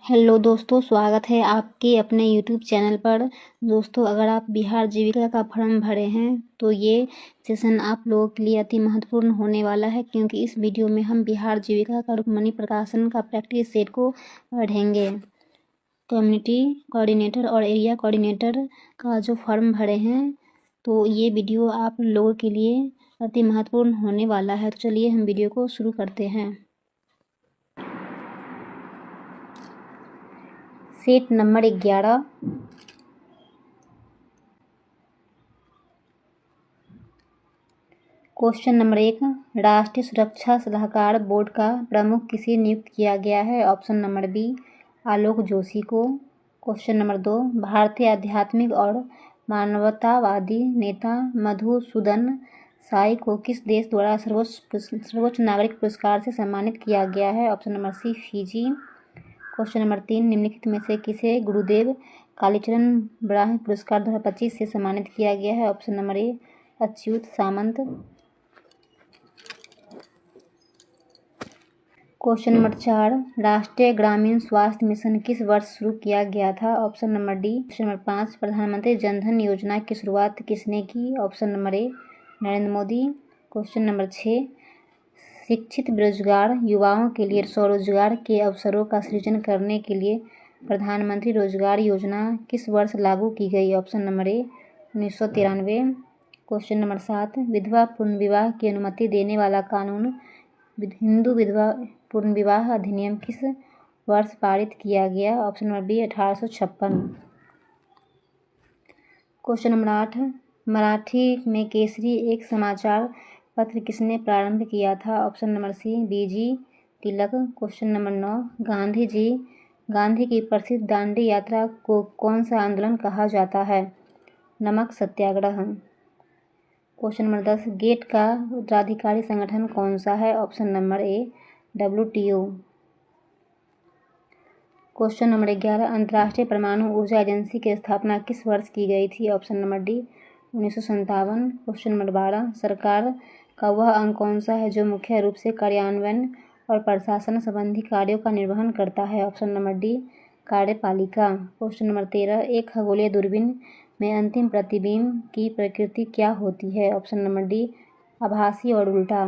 Hello दोस्तों, स्वागत है आपके अपने यूट्यूब चैनल पर। दोस्तों, अगर आप बिहार जीविका का फॉर्म भरे हैं तो ये सेशन आप लोगों के लिए अति महत्वपूर्ण होने वाला है, क्योंकि इस वीडियो में हम बिहार जीविका का रुक्मणी प्रकाशन का प्रैक्टिस सेट को पढ़ेंगे। कम्युनिटी कोऑर्डिनेटर और एरिया कोऑर्डिनेटर का जो फॉर्म भरे हैं तो ये वीडियो आप लोगों के लिए अति महत्वपूर्ण होने वाला है। तो चलिए हम वीडियो को शुरू करते हैं। Set number 11। क्वेश्चन नंबर 1, राष्ट्रीय सुरक्षा सलाहकार बोर्ड का प्रमुख किसे नियुक्त किया गया है? ऑप्शन नंबर बी, आलोक जोशी को। क्वेश्चन नंबर 2, भारतीय आध्यात्मिक और मानवतावादी नेता मधुसूदन साई को किस देश द्वारा सर्वोच्च नागरिक पुरस्कार से सम्मानित किया गया है? Option number C, Fiji. Question number 3, निम्नलिखित में से किसे गुरुदेव कालीचरण ब्राह्म पुरस्कार 2025 से सम्मानित किया गया है? ऑप्शन नंबर ए, अच्युत सामंत। क्वेश्चन नंबर 4, राष्ट्रीय ग्रामीण स्वास्थ्य मिशन किस वर्ष शुरू किया गया था? Option number D. Question number 5, प्रधानमंत्री जनधन योजना की शुरुआत किसने की? ऑप्शन नंबर ए, नरेंद्र मोदी। क्वेश्चन नंबर 6, शिक्षित बेरोजगार युवाओं के लिए स्वरोजगार के अवसरों का सृजन करने के लिए प्रधानमंत्री रोजगार योजना किस वर्ष लागू की गई? ऑप्शन नंबर ए, 1993। क्वेश्चन नंबर 7, विधवा पुनर्विवाह की अनुमति देने वाला कानून हिंदू विधवा पुनर्विवाह अधिनियम किस वर्ष पारित किया गया? Option number B, 1856। Question number 8, Marathi में केसरी एक समाचार पत्र किसने प्रारंभ किया था? Option number C, BG Tilak. Question number 9, Gandhi की प्रसिद्ध दांडी यात्रा को कौन सा आंदोलन कहा जाता है? नमक सत्याग्रह। क्वेश्चन नंबर 10, गेट का उत्तराधिकारी संगठन कौन सा है? ऑप्शन नंबर ए, WTO। क्वेश्चन नंबर 11, अंतर्राष्ट्रीय परमाणु ऊर्जा एजेंसी की स्थापना किस वर्ष की गई थी? Option number D, 1957। Question number 12, सरकार का वह अंग कौन सा है जो मुख्य रूप से कार्यान्वयन और प्रशासन संबंधी कार्यों का निर्वहन करता है? ऑप्शन नंबर डी, कार्यपालिका। क्वेश्चन नंबर 13, एक खगोलीय दूरबीन में अंतिम प्रतिबिंब की प्रकृति क्या होती है? ऑप्शन नंबर डी, आभासी और उल्टा।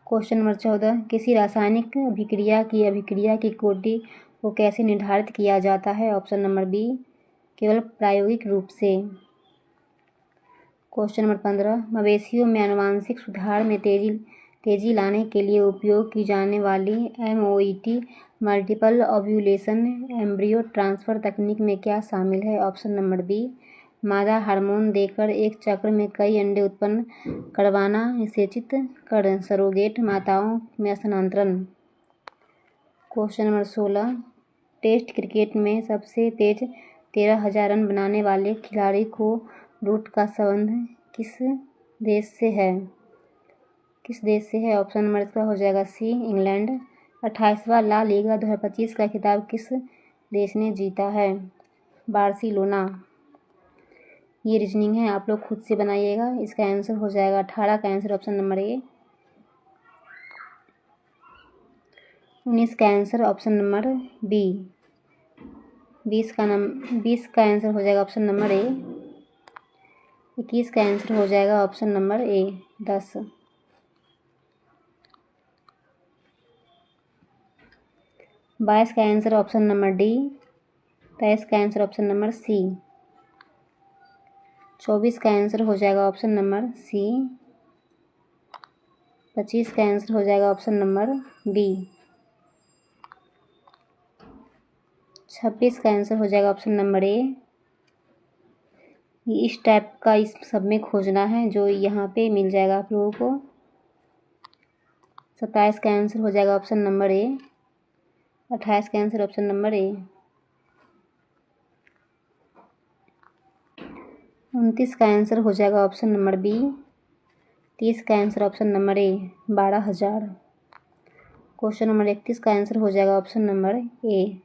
क्वेश्चन नंबर 14, किसी रासायनिक अभिक्रिया की कोटि को कैसे निर्धारित किया जाता है? ऑप्शन नंबर बी, केवल प्रायोगिक रूप से। क्वेश्चन नंबर 15, मवेशियों में आनुवांशिक सुधार में तेजी लाने के लिए उपयोग की जाने वाली MOET multiple ovulation embryo transfer तकनीक में क्या शामिल है? ऑप्शन नंबर बी, मादा हार्मोन देकर एक चक्र में कई अंडे उत्पन्न करवाना, निषेचित कर सरोगेट माताओं में स्थानांतरण। क्वेश्चन नंबर 16, टेस्ट क्रिकेट में सबसे तेज 13,000 रन बनाने वाले खिलाड़ी को रूट का संबंध किस देश से है? ऑप्शन नंबर इसका हो जाएगा सी, इंग्लैंड। 28वां ला लीगा 2025 का खिताब किस देश ने जीता है? बार्सिलोना। ये रीजनिंग है, आप लोग खुद से बनाइएगा। इसका आंसर हो जाएगा 18 का आंसर ऑप्शन नंबर ए। 19 का आंसर ऑप्शन नंबर बी। 20 का आंसर हो जाएगा ऑप्शन नंबर ए। 21 का आंसर हो जाएगा ऑप्शन नंबर ए, 10। 22 का आंसर ऑप्शन नंबर डी। 23 का आंसर ऑप्शन नंबर सी। 24 का आंसर हो जाएगा ऑप्शन नंबर सी। 25 का आंसर हो जाएगा ऑप्शन नंबर बी। 26 का आंसर हो जाएगा ऑप्शन नंबर ए। इस टाइप का इस सब में खोजना है जो यहाँ पे मिल जाएगा आप लोगों को। 27 का आंसर हो जाएगा ऑप्शन नंबर ए। 28 का आंसर ऑप्शन नंबर ए। 29 का आंसर हो जाएगा ऑप्शन नंबर बी। 30 का answer option number A, 12,000। Question number 31 का आंसर हो जाएगा ऑप्शन नंबर ए।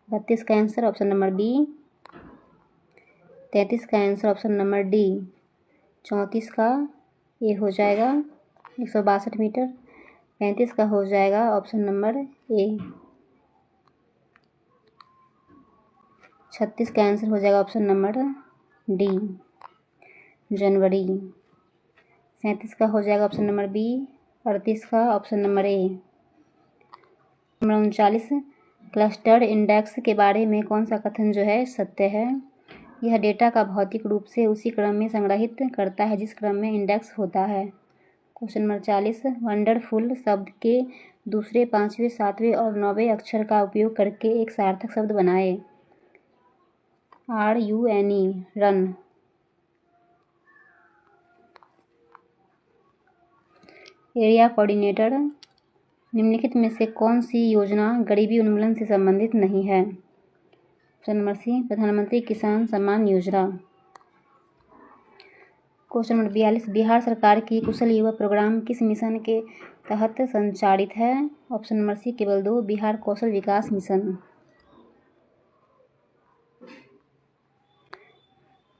32 का आंसर ऑप्शन नंबर बी। 33 का आंसर ऑप्शन नंबर डी। 34 का ए हो जाएगा 162 मीटर। 35 का हो जाएगा ऑप्शन नंबर ए। 36 का आंसर हो जाएगा ऑप्शन नंबर डी, जनवरी। 37 का हो जाएगा ऑप्शन नंबर बी। 38 का option number A. Number 39, cluster index के बारे में कौन सा कथन जो है सत्य है? यह डेटा का भौतिक रूप से उसी क्रम में संग्रहित करता है जिस क्रम में इंडेक्स होता है। क्वेश्चन नंबर 40, वंडरफुल शब्द के दूसरे, पांचवें, सातवें और 9वें अक्षर का उपयोग करके एक सार्थक शब्द बनाए। RUNE, run. एरिया कोऑर्डिनेटर, निम्नलिखित में से कौन सी योजना गरीबी उन्मूलन से संबंधित नहीं है? ऑप्शन नंबर सी, प्रधानमंत्री किसान सम्मान योजना। क्वेश्चन नंबर 42, बिहार सरकार की कुशल युवा प्रोग्राम किस मिशन के तहत संचालित है? ऑप्शन नंबर सी केवल 2, बिहार कौशल विकास mission.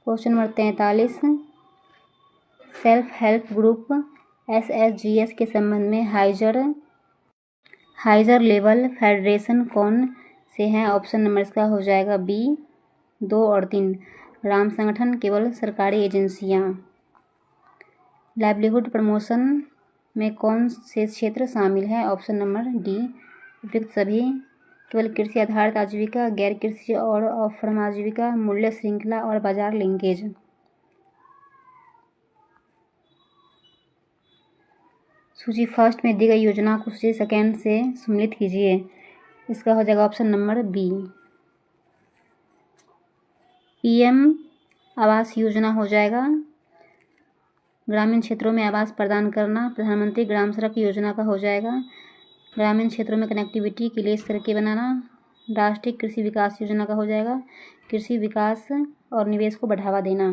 Question number 43, self help group SHGS के संबंध में हाइजर लेवल फेडरेशन कौन से हैं? ऑप्शन नंबर इसका हो जाएगा बी, 2 और 3, राम संगठन, केवल सरकारी एजेंसियां। लाइवलीहुड प्रमोशन में कौन से क्षेत्र शामिल है? ऑप्शन नंबर डी, उपयुक्त सभी, केवल कृषि आधारित आजीविका, गैर कृषि और ऑफ फार्म आजीविका, मूल्य श्रृंखला और बाजार लिंकेज। सूची फर्स्ट में दी गई योजना को सूची सेकेंड से सम्मिलित कीजिए। इसका हो जाएगा option number B, PM Awas Yojana हो जाएगा, ग्रामीण क्षेत्रों में आवास प्रदान करना। प्रधानमंत्री ग्राम सड़क योजना का हो जाएगा, ग्रामीण क्षेत्रों में कनेक्टिविटी के लिए सड़कें बनाना। राष्ट्रीय कृषि विकास योजना का हो जाएगा, कृषि विकास और निवेश को बढ़ावा देना।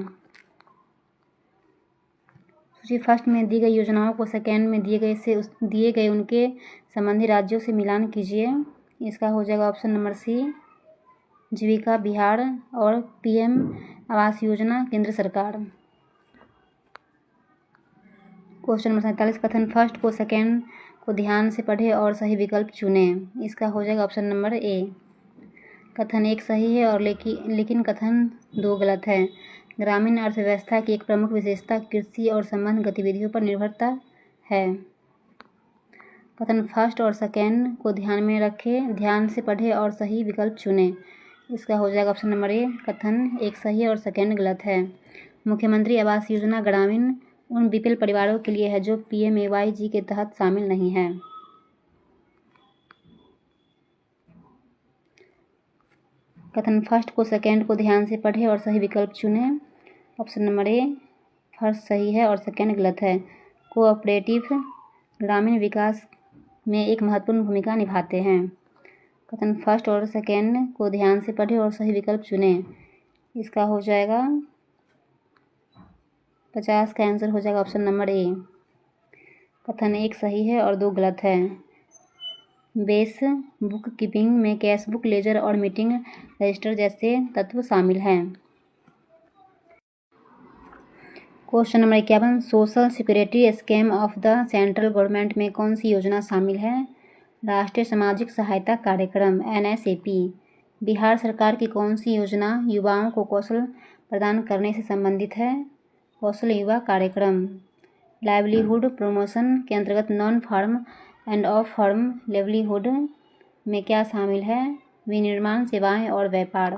सूची फर्स्ट में दी गई योजनाओं को सेकेंड में दिए गए उनके संबंधी राज्यों से मिलान कीजिए। इसका हो जाएगा ऑप्शन नंबर सी, जीविका बिहार और PM आवास योजना केंद्र सरकार। क्वेश्चन नंबर 47, कथन फर्स्ट को सेकेंड को ध्यान से पढ़े और सही विकल्प चुनें। इसका हो जाएगा ऑप्शन नंबर ए। कथन 1 सही है और लेकिन कथन 2 गलत है। ग्रामीण अर्थव्यवस्था की एक प्रमुख विशेषता कृषि और संबद्ध गतिविधियों पर निर्भरता है। कथन फर्स्ट और सेकेंड को ध्यान में रखें, ध्यान से पढ़े और सही विकल्प चुनें। इसका हो जाएगा ऑप्शन नंबर ए। कथन 1 सही है और सेकेंड गलत है। मुख्यमंत्री आवास योजना ग्रामीण उन BPL परिवारों के लिए है जो PMAY के तहत शामिल नहीं है। कथन फर्स्ट को सेकेंड को ध्यान से पढ़े और सही विकल्प चुनें। ऑप्शन नंबर ए फर्स्ट सही है और सेकेंड गलत है। कोऑपरेटिव ग्रामीण विकास में एक महत्वपूर्ण भूमिका निभाते हैं। कथन फर्स्ट और सेकेंड को ध्यान से पढ़े और सही विकल्प चुनें। इसका हो जाएगा 50 का आंसर हो जाएगा ऑप्शन नंबर ए। कथन 1 सही है और 2 गलत है। बेस बुक कीपिंग में कैश बुक, लेजर और मीटिंग रजिस्टर जैसे तत्व शामिल हैं। Question number 51, social security scheme of the central government में कौन सी योजना शामिल है? राष्ट्रीय सामाजिक सहायता कार्यक्रम NSAP। बिहार सरकार की कौन सी योजना युवाओं को कौशल प्रदान करने से संबंधित है? कौशल युवा कार्यक्रम। लाइवलीहुड प्रमोशन के अंतर्गत non farm and off farm livelihood में क्या शामिल है? विनिर्माण, सेवाएं और व्यापार।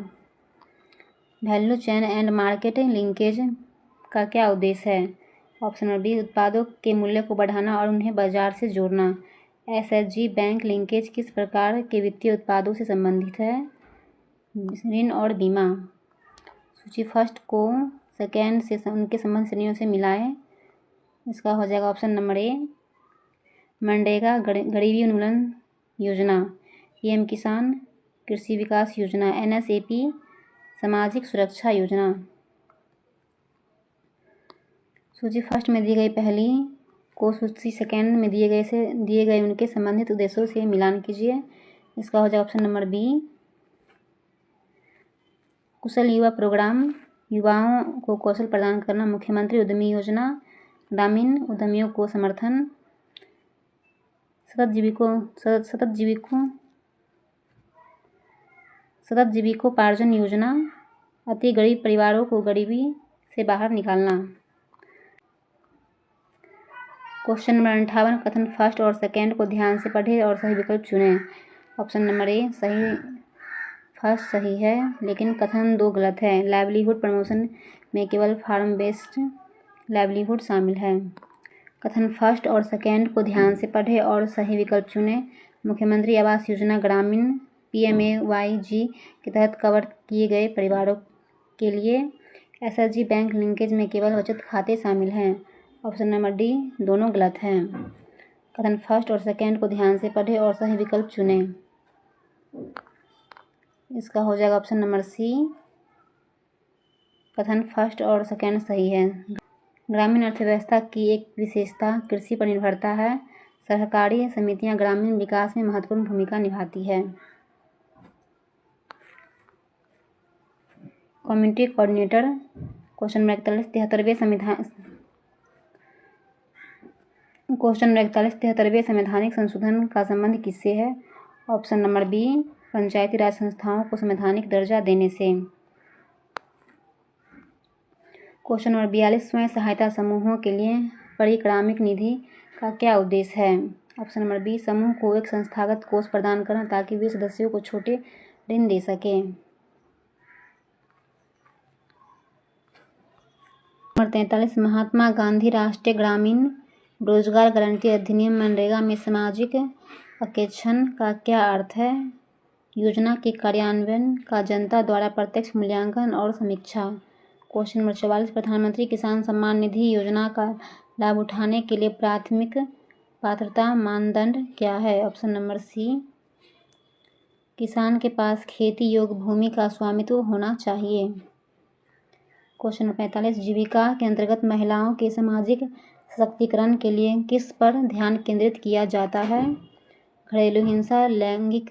Value chain and market linkage का क्या उद्देश्य है? ऑप्शन नंबर बी, उत्पादों के मूल्य को बढ़ाना और उन्हें बाजार से जोड़ना। SHG बैंक लिंकेज किस प्रकार के वित्तीय उत्पादों से संबंधित है? ऋण और बीमा। सूची फर्स्ट को सेकेंड से उनके संबंध श्रेणियों से मिलाएं। इसका हो जाएगा ऑप्शन नंबर ए। मनरेगा गरीबी उन्मूलन योजना, PM किसान कृषि विकास योजना, NSAP सामाजिक सुरक्षा योजना। सूची फर्स्ट में दी गई पहली को सूची सेकेंड में दिए गए उनके संबंधित उद्देश्यों से मिलान कीजिए। इसका हो जाएगा ऑप्शन नंबर बी। कुशल युवा प्रोग्राम, युवाओं को कौशल प्रदान करना। मुख्यमंत्री उद्यमी योजना, ग्रामीण उद्यमियों को समर्थन। सतत जीविकोपार्जन योजना, अति गरीब परिवारों को गरीबी से बाहर निकालना। क्वेश्चन नंबर 58, कथन फर्स्ट और सेकेंड को ध्यान से पढ़ें और सही विकल्प चुनें। ऑप्शन नंबर ए सही, फर्स्ट सही है, लेकिन कथन 2 गलत है। लाइवलीहुड प्रमोशन में केवल फार्म बेस्ड लाइवलीहुड शामिल है। कथन फर्स्ट और सेकेंड को ध्यान से पढ़ें और सही विकल्प चुनें। मुख्यमंत्री आवास योजना ग्रामीण PMAYG के तहत कवर किए गए परिवारों के लिए SHG बैंक लिंकेज में केवल बचत खाते शामिल हैं। ऑप्शन नंबर डी दोनों गलत हैं। कथन फर्स्ट और सेकेंड को ध्यान से पढ़ें और सही विकल्प चुनें। इसका हो जाएगा ऑप्शन नंबर सी, कथन फर्स्ट और सेकेंड सही है। ग्रामीण अर्थव्यवस्था की एक विशेषता कृषि पर निर्भरता है। सहकारी समितियां ग्रामीण विकास में महत्वपूर्ण भूमिका निभाती है। Community coordinator. क्वेश्चन नंबर 43 संवैधानिक संशोधन का संबंध किससे है? ऑप्शन नंबर बी, पंचायती राज संस्थाओं को संवैधानिक दर्जा देने से। क्वेश्चन नंबर 42, स्वयं सहायता समूहों के लिए परिक्रामिक निधि का क्या उद्देश्य है? ऑप्शन नंबर बी, समूह को एक संस्थागत कोष प्रदान करना ताकि वे सदस्यों को छोटे ऋण दे सकें। नंबर 43, महात्मा गांधी राष्ट्रीय ग्रामीण रोजगार गारंटी अधिनियम मनरेगा में सामाजिक अंकेक्षण का क्या अर्थ है? योजना के कार्यान्वयन का जनता द्वारा प्रत्यक्ष मूल्यांकन और समीक्षा। क्वेश्चन नंबर 44, प्रधानमंत्री किसान सम्मान निधि योजना का लाभ उठाने के लिए प्राथमिक पात्रता मानदंड क्या है? ऑप्शन नंबर सी, किसान के पास खेती योग्य भूमि का स्वामित्व होना चाहिए। क्वेश्चन नंबर 45, जीविका के अंतर्गत महिलाओं के सामाजिक सशक्तिकरण के लिए किस पर ध्यान केंद्रित किया जाता है? घरेलू हिंसा, लैंगिक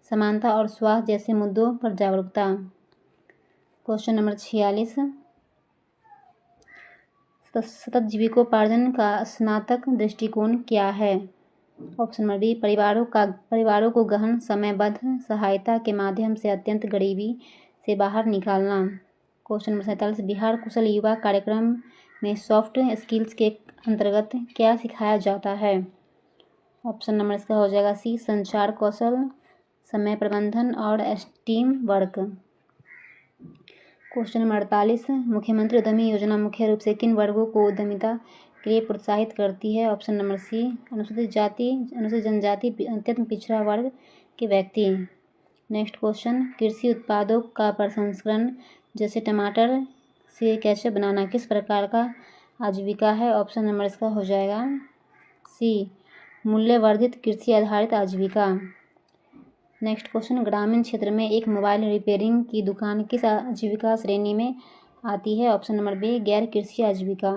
समानता और स्वास्थ्य जैसे मुद्दों पर जागरूकता। क्वेश्चन नंबर 46, सतत जीविकोपार्जन का स्नातक दृष्टिकोण क्या है? ऑप्शन नंबर बी, परिवारों को गहन समयबद्ध सहायता के माध्यम से अत्यंत गरीबी से बाहर निकालना। क्वेश्चन नंबर 47, बिहार कुशल युवा कार्यक्रम में सॉफ्ट स्किल्स के अंतर्गत क्या सिखाया जाता है? ऑप्शन नंबर इसका हो जाएगा सी, संचार कौशल, समय प्रबंधन और टीम वर्क। क्वेश्चन नंबर 48, मुख्यमंत्री उद्यमी योजना मुख्य रूप से किन वर्गों को उद्यमिता के लिए प्रोत्साहित करती है? ऑप्शन नंबर सी, अनुसूचित जाति, अनुसूचित जनजाति, अत्यंत पिछड़ा वर्ग के व्यक्ति। नेक्स्ट क्वेश्चन, कृषि उत्पादों का प्रसंस्करण जैसे टमाटर से केचप बनाना किस प्रकार का आजीविका है? ऑप्शन नंबर इसका हो जाएगा सी, मूल्यवर्धित कृषि आधारित आजीविका। नेक्स्ट क्वेश्चन, ग्रामीण क्षेत्र में एक मोबाइल रिपेयरिंग की दुकान किस आजीविका श्रेणी में आती है? ऑप्शन नंबर बी, गैर कृषि आजीविका।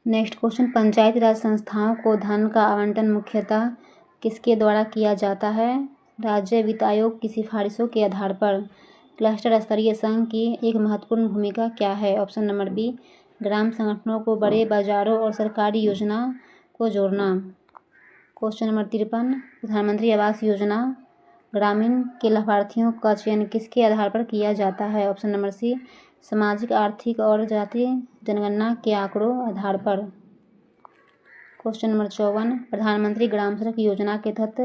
नेक्स्ट क्वेश्चन, पंचायती राज संस्थाओं को धन का आवंटन मुख्यतः किसके द्वारा किया जाता है? राज्य वित्त आयोग की सिफारिशों के आधार पर। क्लस्टर स्तरीय संघ की एक महत्वपूर्ण भूमिका क्या है? ऑप्शन नंबर बी, ग्राम संगठनों को बड़े बाजारों और सरकारी योजना को जोड़ना। क्वेश्चन नंबर 53, प्रधानमंत्री आवास योजना ग्रामीण के लाभार्थियों का चयन किसके आधार पर किया जाता है? ऑप्शन नंबर सी, सामाजिक, आर्थिक और जातीय जनगणना के आंकड़ों आधार पर। क्वेश्चन नंबर 54, प्रधानमंत्री ग्राम सड़क योजना के तहत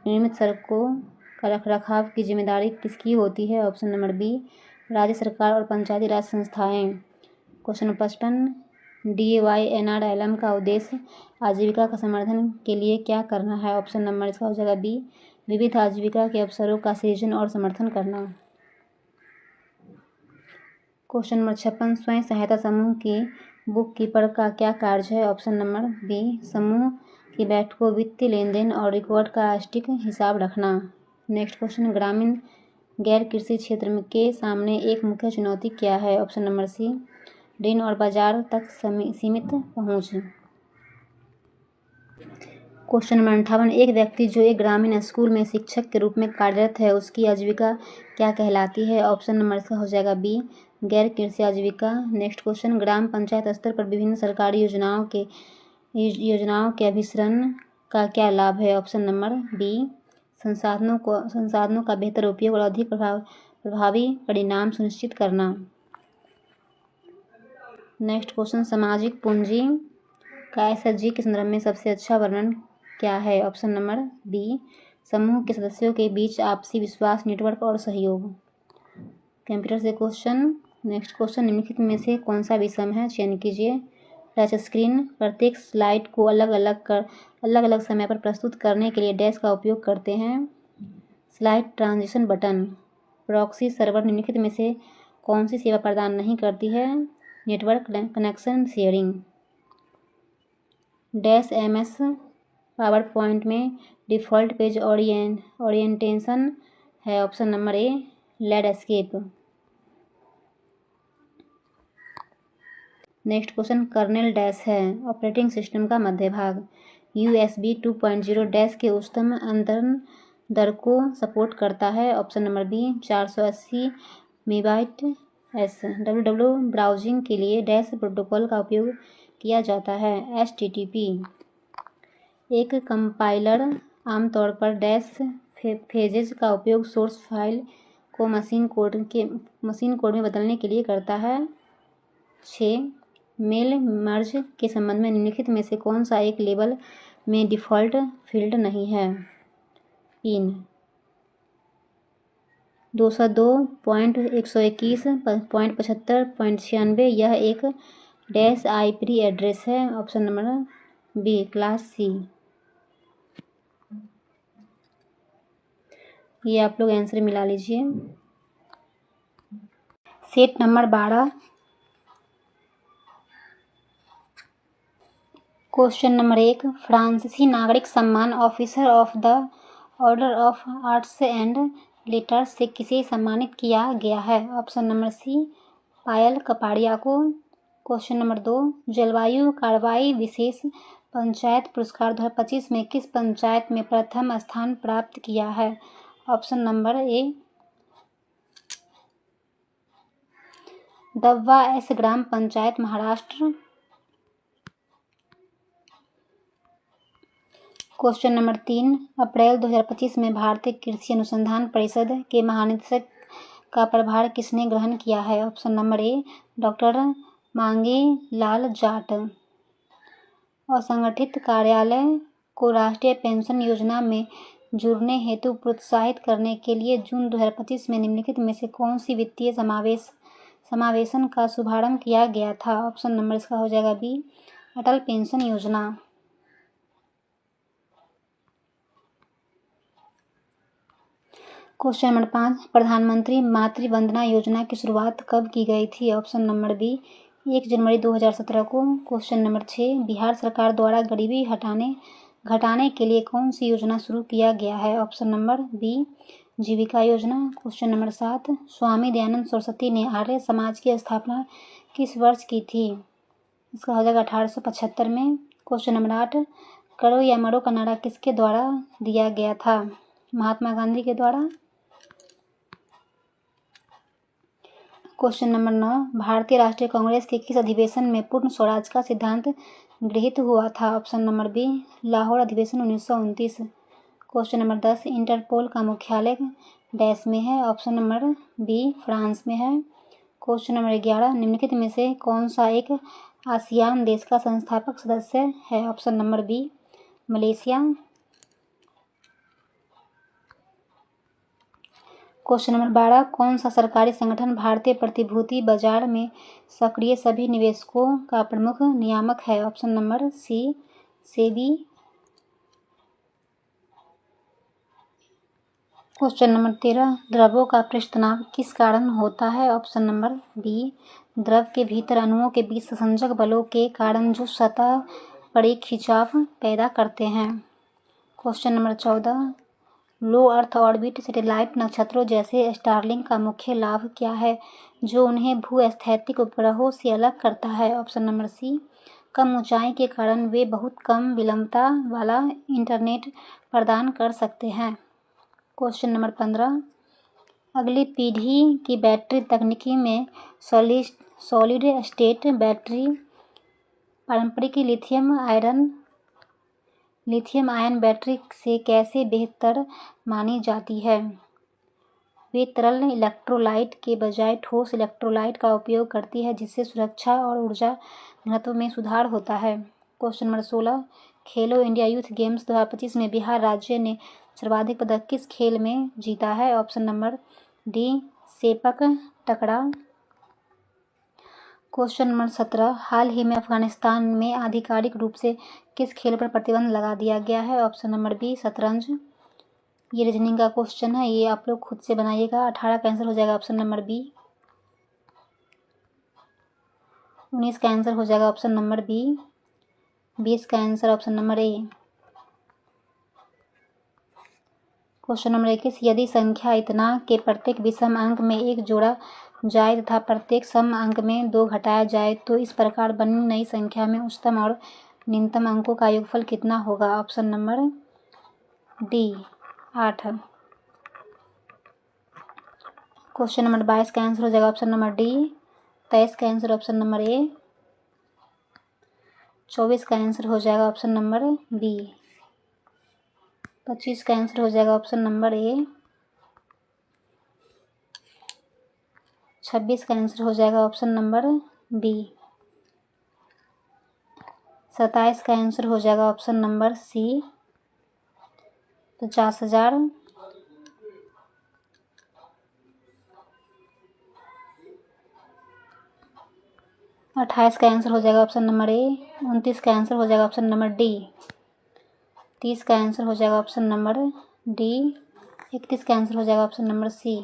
निर्मित सड़कों का रखरखाव की जिम्मेदारी किसकी होती है? ऑप्शन नंबर बी, राज्य सरकार और पंचायती राज संस्थाएं। क्वेश्चन नंबर 55, DYNRLM का उद्देश्य आजीविका का समर्थन के लिए क्या करना है? ऑप्शन नंबर इसका हो जाएगा बी, विविध आजीविका के अवसरों का सृजन और समर्थन करना। क्वेश्चन नंबर 56, स्वयं सहायता समूह की बुक कीपर का क्या कार्य है? ऑप्शन नंबर बी, समूह की बैठकों, वित्तीय लेन देन और रिकॉर्ड का सटीक हिसाब रखना। नेक्स्ट क्वेश्चन, ग्रामीण गैर कृषि क्षेत्र के सामने एक मुख्य चुनौती क्या है? ऑप्शन नंबर सी, ऋण और बाजार तक सीमित पहुंच। क्वेश्चन नंबर 58, एक व्यक्ति जो एक ग्रामीण स्कूल में शिक्षक के रूप में कार्यरत है उसकी आजीविका क्या कहलाती है? ऑप्शन नंबर इसका हो जाएगा बी, गैर कृषि आजीविका। नेक्स्ट क्वेश्चन, ग्राम पंचायत स्तर पर विभिन्न सरकारी योजनाओं के अभिसरण का क्या लाभ है? ऑप्शन नंबर बी, संसाधनों का बेहतर उपयोग और अधिक प्रभावी परिणाम सुनिश्चित करना। नेक्स्ट क्वेश्चन, सामाजिक पूंजी का SHG के संदर्भ में सबसे अच्छा वर्णन क्या है? ऑप्शन नंबर बी, समूह के सदस्यों के बीच आपसी विश्वास, नेटवर्क और सहयोग। कंप्यूटर से क्वेश्चन। नेक्स्ट क्वेश्चन, निम्नलिखित में से कौन सा विषम है? चयन कीजिए। टच स्क्रीन प्रत्येक स्लाइड को अलग अलग समय पर प्रस्तुत करने के लिए डैश का उपयोग करते हैं। Slide transition button. Proxy server निम्नलिखित में से कौन सी सेवा प्रदान नहीं करती है? Network connection sharing. Dash MS power point में डिफ़ॉल्ट पेज ओरिएंटेशन है। ऑप्शन नंबर ए, landscape. Next question, kernel dash है ऑपरेटिंग सिस्टम का मध्य भाग। USB 2.0 डैश के उच्चतम अंतरण दर को सपोर्ट करता है। Option number B, 480 MB/s। www browsing के लिए डैश प्रोटोकॉल का उपयोग किया जाता है। HTTP। एक कंपाइलर आमतौर पर डैश फेजेज का उपयोग सोर्स फाइल को मशीन कोड में बदलने के लिए करता है। 6. मेल मर्ज के संबंध में निम्नलिखित में से कौन सा एक लेबल में डिफ़ॉल्ट फील्ड नहीं है? पिन 202.121.75.96 यह एक डैश IP एड्रेस है। Option number B, class C। ये आप लोग आंसर मिला लीजिए। Set number 12। क्वेश्चन नंबर 1, फ्रांसीसी नागरिक सम्मान officer of the order of arts and letters से किसे सम्मानित किया गया है? ऑप्शन नंबर सी, पायल कपाड़िया को। क्वेश्चन नंबर 2, जलवायु कार्रवाई विशेष पंचायत पुरस्कार 2025 में किस पंचायत में प्रथम स्थान प्राप्त किया है? Option number A, Davwa S ग्राम panchayat, Maharashtra. Question number 3, April 2025 में भारतीय कृषि अनुसंधान परिषद के महानिदेशक का प्रभार किसने ग्रहण किया है? ऑप्शन नंबर ए, डॉक्टर मांगे लाल जाट। असंगठित कार्यालय को राष्ट्रीय पेंशन योजना में जुड़ने हेतु प्रोत्साहित करने के लिए जून 2025 में निम्नलिखित में से कौन सी वित्तीय समावेशन का शुभारंभ किया गया था? ऑप्शन नंबर इसका हो जाएगा बी, अटल पेंशन योजना। क्वेश्चन नंबर 5, प्रधानमंत्री मातृ वंदना योजना की शुरुआत कब की गई थी? ऑप्शन नंबर बी, 1 जनवरी 2017 को। क्वेश्चन नंबर 6, बिहार सरकार द्वारा गरीबी घटाने के लिए कौन सी योजना शुरू किया गया है? ऑप्शन नंबर बी, जीविका योजना। क्वेश्चन नंबर 7, स्वामी दयानंद सरस्वती ने आर्य समाज की स्थापना किस वर्ष की थी? इसका हो जाएगा 1875 में। क्वेश्चन नंबर 8, करो या मरो का नारा किसके द्वारा दिया गया था? महात्मा गांधी के द्वारा। क्वेश्चन नंबर 9, भारतीय राष्ट्रीय कांग्रेस के किस अधिवेशन में पूर्ण स्वराज का सिद्धांत गृहीत हुआ था? ऑप्शन नंबर बी, लाहौर अधिवेशन 1929। क्वेश्चन नंबर 10, इंटरपोल का मुख्यालय डैश में है? ऑप्शन नंबर बी, फ्रांस में है। क्वेश्चन नंबर 11, निम्नलिखित में से कौन सा एक आसियान देश का संस्थापक सदस्य है? Option number B, Malaysia. Question number 12, कौन सा सरकारी संगठन भारतीय प्रतिभूति बाजार में सक्रिय सभी निवेशकों का प्रमुख नियामक है? Option number C, SEBI. Question number 13, द्रवों का पृष्ठ तनाव किस कारण होता है? ऑप्शन नंबर बी, द्रव के भीतर अणुओं के बीच संसंजक बलों के कारण जो सतह पर एक खिंचाव पैदा करते हैं। क्वेश्चन नंबर 14, लो अर्थ ऑर्बिट सैटेलाइट नक्षत्रों जैसे स्टारलिंक का मुख्य लाभ क्या है जो उन्हें भूस्थैतिक उपग्रहों से अलग करता है? ऑप्शन नंबर सी, कम ऊंचाई के कारण वे बहुत कम विलंबता वाला इंटरनेट प्रदान कर सकते हैं। क्वेश्चन नंबर 15, अगली पीढ़ी की बैटरी तकनीकी में सॉलिड स्टेट बैटरी, पारंपरिक लिथियम आयन बैटरी से कैसे बेहतर मानी जाती है? वे तरल इलेक्ट्रोलाइट के बजाय ठोस इलेक्ट्रोलाइट का उपयोग करती है, जिससे सुरक्षा और ऊर्जा घनत्व में सुधार होता है। क्वेश्चन नंबर 16, खेलो इंडिया यूथ गेम्स 2025 में बिहार राज्य ने सर्वाधिक पदक किस खेल में जीता है? ऑप्शन नंबर डी, सेपक टकरा। क्वेश्चन नंबर 17, हाल ही में अफगानिस्तान में आधिकारिक रूप से किस खेल पर प्रतिबंध लगा दिया गया है? ऑप्शन नंबर बी, शतरंज। ये रीजनिंग का क्वेश्चन है, ये आप लोग खुद से बनाइएगा। 18 का आंसर हो जाएगा ऑप्शन नंबर बी। 19 का आंसर हो जाएगा ऑप्शन नंबर बी। 20 का answer option number A. Question number 21, यदि संख्या इतना के प्रत्येक विषम अंक में 1 जोड़ा जाए तथा प्रत्येक सम अंक में 2 घटाया जाए तो इस प्रकार बनी नई संख्या में उच्चतम और निम्नतम अंकों का योगफल कितना होगा? Option number D, 8। Question number 22 का आंसर हो जाएगा ऑप्शन नंबर डी। 23 का आंसर ऑप्शन नंबर ए। 24 का आंसर हो जाएगा ऑप्शन नंबर बी। 25 का आंसर हो जाएगा ऑप्शन नंबर ए। 26 का आंसर हो जाएगा ऑप्शन नंबर बी। 27 का आंसर हो जाएगा ऑप्शन नंबर सी, 50,000। 28 का आंसर हो जाएगा ऑप्शन नंबर ए। 29 का आंसर हो जाएगा ऑप्शन नंबर डी। 30 का आंसर हो जाएगा ऑप्शन नंबर डी। 31 का आंसर हो जाएगा ऑप्शन नंबर सी।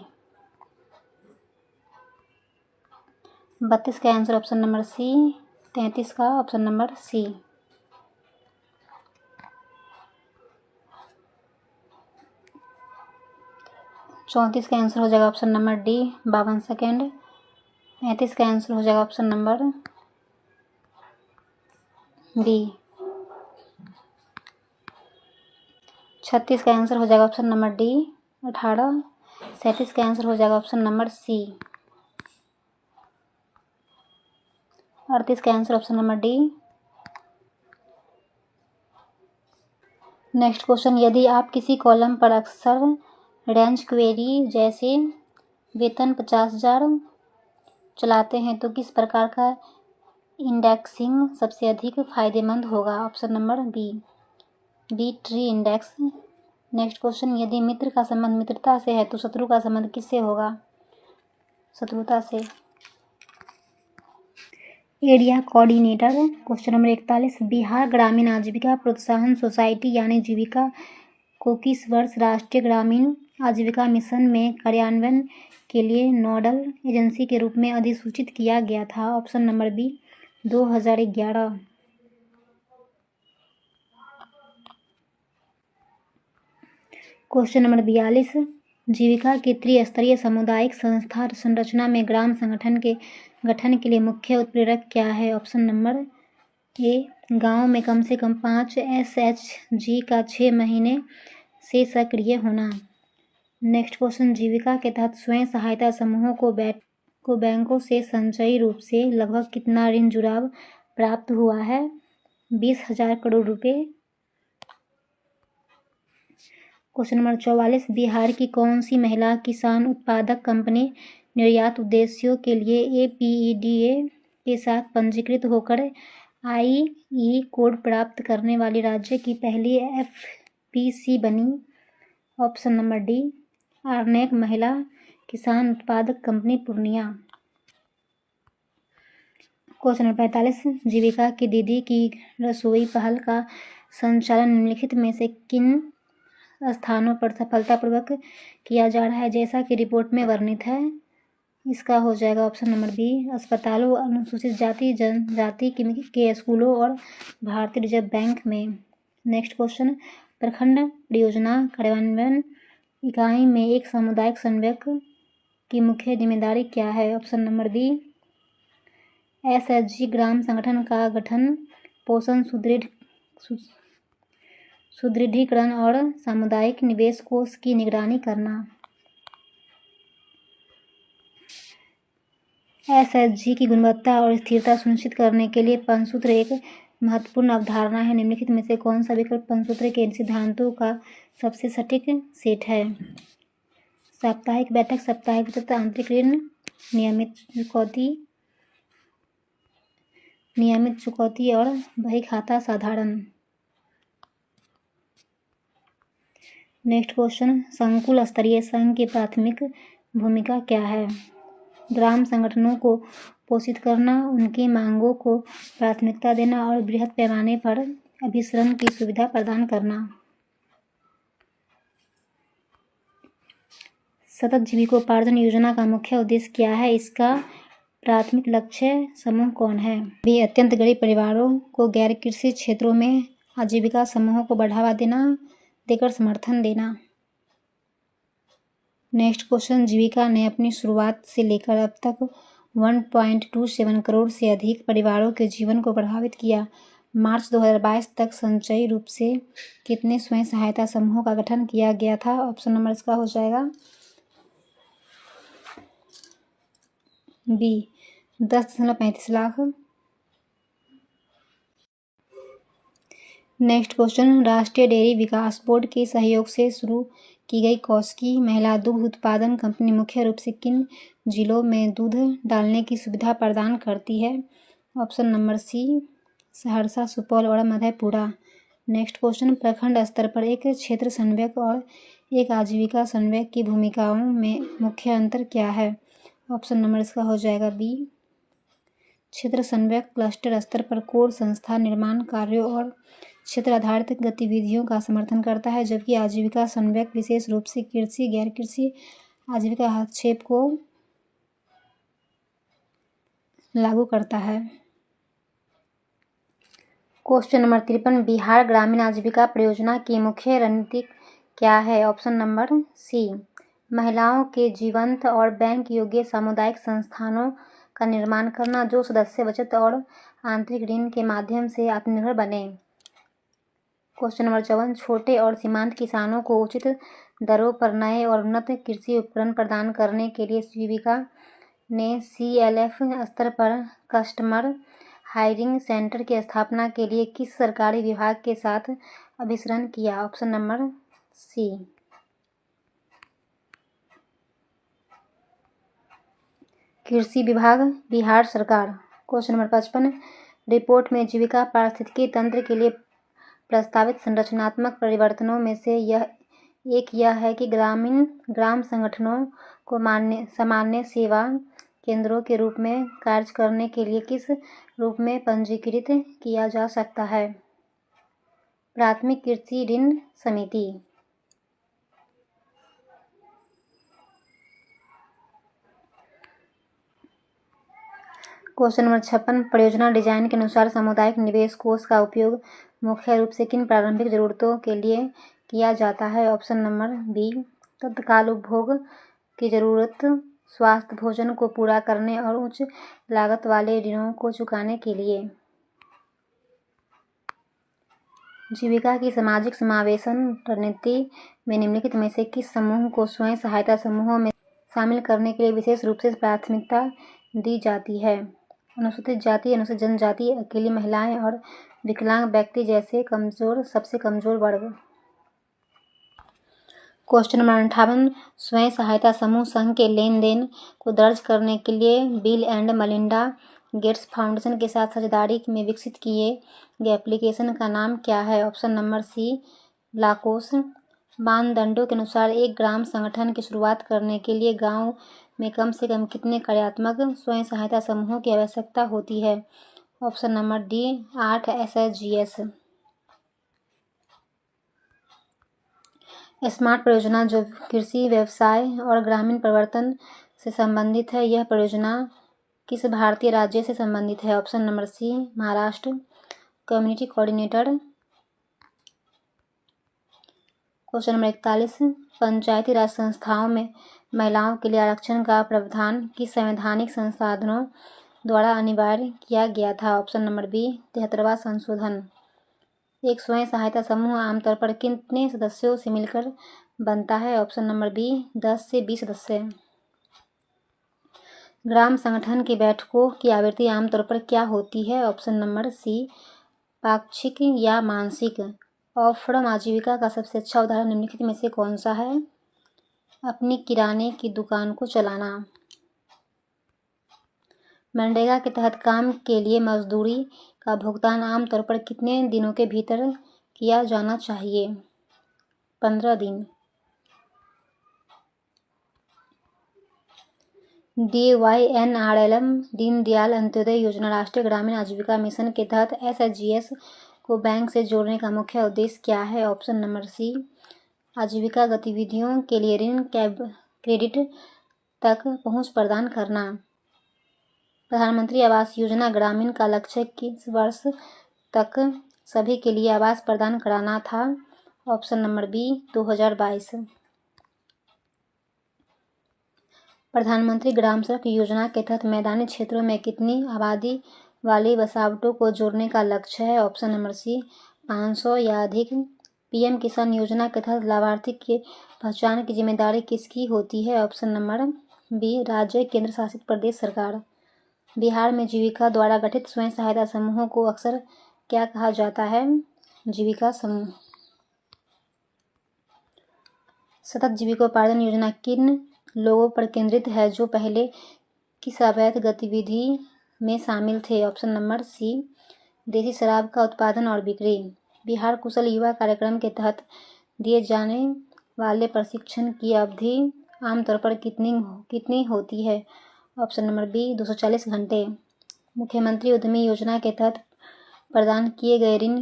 32 का आंसर ऑप्शन नंबर सी। 33 का ऑप्शन नंबर सी। 34 का आंसर हो जाएगा ऑप्शन नंबर डी, 52 सेकेंड। 35 का आंसर हो जाएगा ऑप्शन नंबर बी। 36 का आंसर हो जाएगा ऑप्शन नंबर डी, 18। 37 का आंसर हो जाएगा ऑप्शन नंबर सी। 38 का answer option number D. Next question, यदि आप किसी कॉलम पर अक्सर रेंज क्वेरी जैसे वेतन 50,000 चलाते हैं तो किस प्रकार का इंडेक्सिंग सबसे अधिक फायदेमंद होगा? Option number B, tree index. Next question, यदि मित्र का संबंध मित्रता से है तो शत्रु का संबंध किससे होगा? शत्रुता से। Area coordinator. Question number 41, Bihar ग्रामीण आजीविका प्रोत्साहन सोसाइटी यानी जीविका को किस वर्ष राष्ट्रीय ग्रामीण आजीविका मिशन में कार्यान्वयन के लिए नोडल एजेंसी के रूप में अधिसूचित किया गया था? Option number B, 2011। Question number 42, Jeevika की त्रिस्तरीय सामुदायिक संस्था संरचना में ग्राम संगठन के गठन के लिए मुख्य उत्प्रेरक क्या है? ऑप्शन नंबर ए, गांव में कम से कम 5 SHG का 6 महीने से सक्रिय होना। नेक्स्ट क्वेश्चन, जीविका के तहत स्वयं सहायता समूहों को बैंकों से संचयी रूप से लगभग कितना ऋण जुराव प्राप्त हुआ है? 20,000 करोड़ रुपए। क्वेश्चन नंबर 44, बिहार की कौन सी महिला किसान उत्पादक कंपनी निर्यात उद्देश्यों के लिए APEDA के साथ पंजीकृत होकर IE कोड प्राप्त करने वाली राज्य की पहली FPC बनी? ऑप्शन नंबर डी, आर्नेक महिला किसान उत्पादक कंपनी पूर्णिया। क्वेश्चन नंबर 45, जीविका की दीदी की रसोई पहल का संचालन निम्नलिखित में से किन स्थानों पर सफलतापूर्वक किया जा रहा है जैसा कि रिपोर्ट में वर्णित है? इसका हो जाएगा ऑप्शन नंबर बी, अस्पतालों, अनुसूचित जाति जनजाति के स्कूलों और भारतीय रिजर्व बैंक में। नेक्स्ट क्वेश्चन, प्रखंड परियोजना कार्यान्वयन इकाई में एक सामुदायिक समन्वयक की मुख्य जिम्मेदारी क्या है? ऑप्शन नंबर बी, SHG ग्राम संगठन का गठन, पोषण सुदृढ़ीकरण और सामुदायिक निवेश कोष की निगरानी करना। एसएचजी की गुणवत्ता और स्थिरता सुनिश्चित करने के लिए पंचसूत्र एक महत्वपूर्ण अवधारणा है। निम्नलिखित में से कौन सा विकल्प पंचसूत्र के सिद्धांतों का सबसे सटीक सेट है? साप्ताहिक बैठक, साप्ताहिक बचत, आंतरिक ऋण, नियमित चुकौती और बही खाता साधारण। नेक्स्ट क्वेश्चन, संकुल स्तरीय संघ की प्राथमिक भूमिका क्या है? ग्राम संगठनों को पोषित करना, उनकी मांगों को प्राथमिकता देना और बृहद पैमाने पर अभिसरण की सुविधा प्रदान करना। सतत जीविकोपार्जन योजना का मुख्य उद्देश्य क्या है? इसका प्राथमिक लक्ष्य समूह कौन है? भी अत्यंत गरीब परिवारों को गैर कृषि क्षेत्रों में आजीविका समूहों को बढ़ावा देकर समर्थन देना। नेक्स्ट क्वेश्चन, जीविका ने अपनी शुरुआत से लेकर अब तक 1.27 करोड़ से अधिक परिवारों के जीवन को प्रभावित किया। मार्च 2022 तक संचयी रूप से कितने स्वयं सहायता समूहों का गठन किया गया था? ऑप्शन नंबर इसका हो जाएगा बी 10.35 लाख। नेक्स्ट क्वेश्चन, राष्ट्रीय डेयरी विकास बोर्ड के सहयोग से शुरू की गई कौशकी महिला दुग्ध उत्पादन कंपनी मुख्य रूप से किन जिलों में दूध डालने की सुविधा प्रदान करती है? Option number C Saharsa, Supaul और मधेपुरा। नेक्स्ट क्वेश्चन, प्रखंड स्तर पर एक क्षेत्र समन्वयक और एक आजीविका समन्वयक की भूमिकाओं में मुख्य अंतर क्या है? ऑप्शन नंबर इसका हो जाएगा बी। क्षेत्र समन्वयक क्लस्टर स्तर पर कोर संस्था निर्माण कार्यों और क्षेत्र आधारित गतिविधियों का समर्थन करता है, जबकि आजीविका समन्वयक विशेष रूप से कृषि, गैर कृषि आजीविका हस्तक्षेप को लागू करता है। क्वेश्चन नंबर 53, बिहार ग्रामीण आजीविका परियोजना की मुख्य रणनीति क्या है? ऑप्शन नंबर सी महिलाओं के जीवंत और बैंक योग्य सामुदायिक संस्थानों का निर्माण करना, जो सदस्य बचत और आंतरिक ऋण के माध्यम से आत्मनिर्भर बने। क्वेश्चन नंबर 54, छोटे और सीमांत किसानों को उचित दरों पर नए और उन्नत कृषि उपकरण प्रदान करने के लिए जीविका ने CLF स्तर पर कस्टमर हायरिंग सेंटर की स्थापना के लिए किस सरकारी विभाग के साथ अभिसरण किया? ऑप्शन नंबर सी कृषि विभाग, बिहार सरकार। क्वेश्चन नंबर 55, रिपोर्ट में जीविका पारिस्थितिकी तंत्र के लिए प्रस्तावित संरचनात्मक परिवर्तनों में से यह है कि ग्राम संगठनों को सामान्य सेवा केंद्रों के रूप में कार्य करने के लिए किस रूप में पंजीकृत किया जा सकता है? प्राथमिक कृषि ऋण समिति। क्वेश्चन नंबर 56, परियोजना डिजाइन के अनुसार सामुदायिक निवेश कोष का उपयोग मुख्य रूप से किन प्रारंभिक जरूरतों के लिए किया जाता है? ऑप्शन नंबर बी तत्काल उपभोग की जरूरत, स्वास्थ्य भोजन को पूरा करने और उच्च लागत वाले ऋणों को चुकाने के लिए। जीविका की सामाजिक समावेशन रणनीति में निम्नलिखित में से किस समूह को स्वयं सहायता समूहों में शामिल करने के लिए विशेष रूप से प्राथमिकता दी जाती है? अनुसूचित जाति, अनुसूचित जनजाति, अकेली महिलाएं और विकलांग व्यक्ति जैसे सबसे कमजोर वर्ग। क्वेश्चन नंबर 58, स्वयं सहायता समूह संघ के लेन देन को दर्ज करने के लिए bill and Melinda Gates foundation के साथ साझेदारी में विकसित किए गए एप्लीकेशन का नाम क्या है? ऑप्शन नंबर सी लाकोस। मानदंडों के अनुसार एक ग्राम संगठन की शुरुआत करने के लिए गांव में कम से कम कितने कार्यात्मक स्वयं सहायता समूहों की आवश्यकता होती है? Option number D 8 SHGS। Smart परियोजना जो कृषि, व्यवसाय और ग्रामीण परिवर्तन से संबंधित है, यह परियोजना किस भारतीय राज्य से संबंधित है? Option number C Maharashtra. Community coordinator. Question number 41, Panchayati Raj संस्थाओं में महिलाओं के लिए आरक्षण का प्रावधान किस संवैधानिक संसाधनों द्वारा अनिवार्य किया गया था? ऑप्शन नंबर बी 73वां संशोधन। एक स्वयं सहायता समूह आमतौर पर कितने सदस्यों से मिलकर बनता है? ऑप्शन नंबर बी 10 से 20 सदस्य। ग्राम संगठन की बैठकों की आवृत्ति आमतौर पर क्या होती है? ऑप्शन नंबर सी, पाक्षिक या मासिक। ऑफ फ्रॉम आजीविका का सबसे अच्छा उदाहरण निम्नलिखित में से कौन सा है? अपनी किराने की दुकान को चलाना। मनरेगा के तहत काम के लिए मजदूरी का भुगतान आमतौर पर कितने दिनों के भीतर किया जाना चाहिए? 15 दिन। DYNRLM दीनदयाल अंत्योदय योजना राष्ट्रीय ग्रामीण आजीविका मिशन के तहत SHGS को बैंक से जोड़ने का मुख्य उद्देश्य क्या है? ऑप्शन नंबर सी, आजीविका गतिविधियों के लिए ऋण क्रेडिट तक पहुंच प्रदान करना। प्रधानमंत्री आवास योजना ग्रामीण का लक्ष्य किस वर्ष तक सभी के लिए आवास प्रदान कराना था? Option number B, 2022। प्रधानमंत्री ग्राम सड़क योजना के तहत मैदानी क्षेत्रों में कितनी आबादी वाली बसावटों को जोड़ने का लक्ष्य है? ऑप्शन नंबर सी, 500 या अधिक। PM किसान योजना के तहत लाभार्थी की पहचान की जिम्मेदारी किसकी होती है? ऑप्शन नंबर बी, राज्य केंद्र शासित प्रदेश सरकार। बिहार में जीविका द्वारा गठित स्वयं सहायता समूहों को अक्सर क्या कहा जाता है? जीविका समूह। सतत जीविकोपार्जन योजना किन लोगों पर केंद्रित है जो पहले किस अवैध गतिविधि में शामिल थे? ऑप्शन नंबर सी, देसी शराब का उत्पादन और बिक्री। बिहार कुशल युवा कार्यक्रम के तहत दिए जाने वाले प्रशिक्षण की अवधि आमतौर पर कितनी होती है? ऑप्शन नंबर बी, 240 घंटे। मुख्यमंत्री उद्यमी योजना के तहत प्रदान किए गए ऋण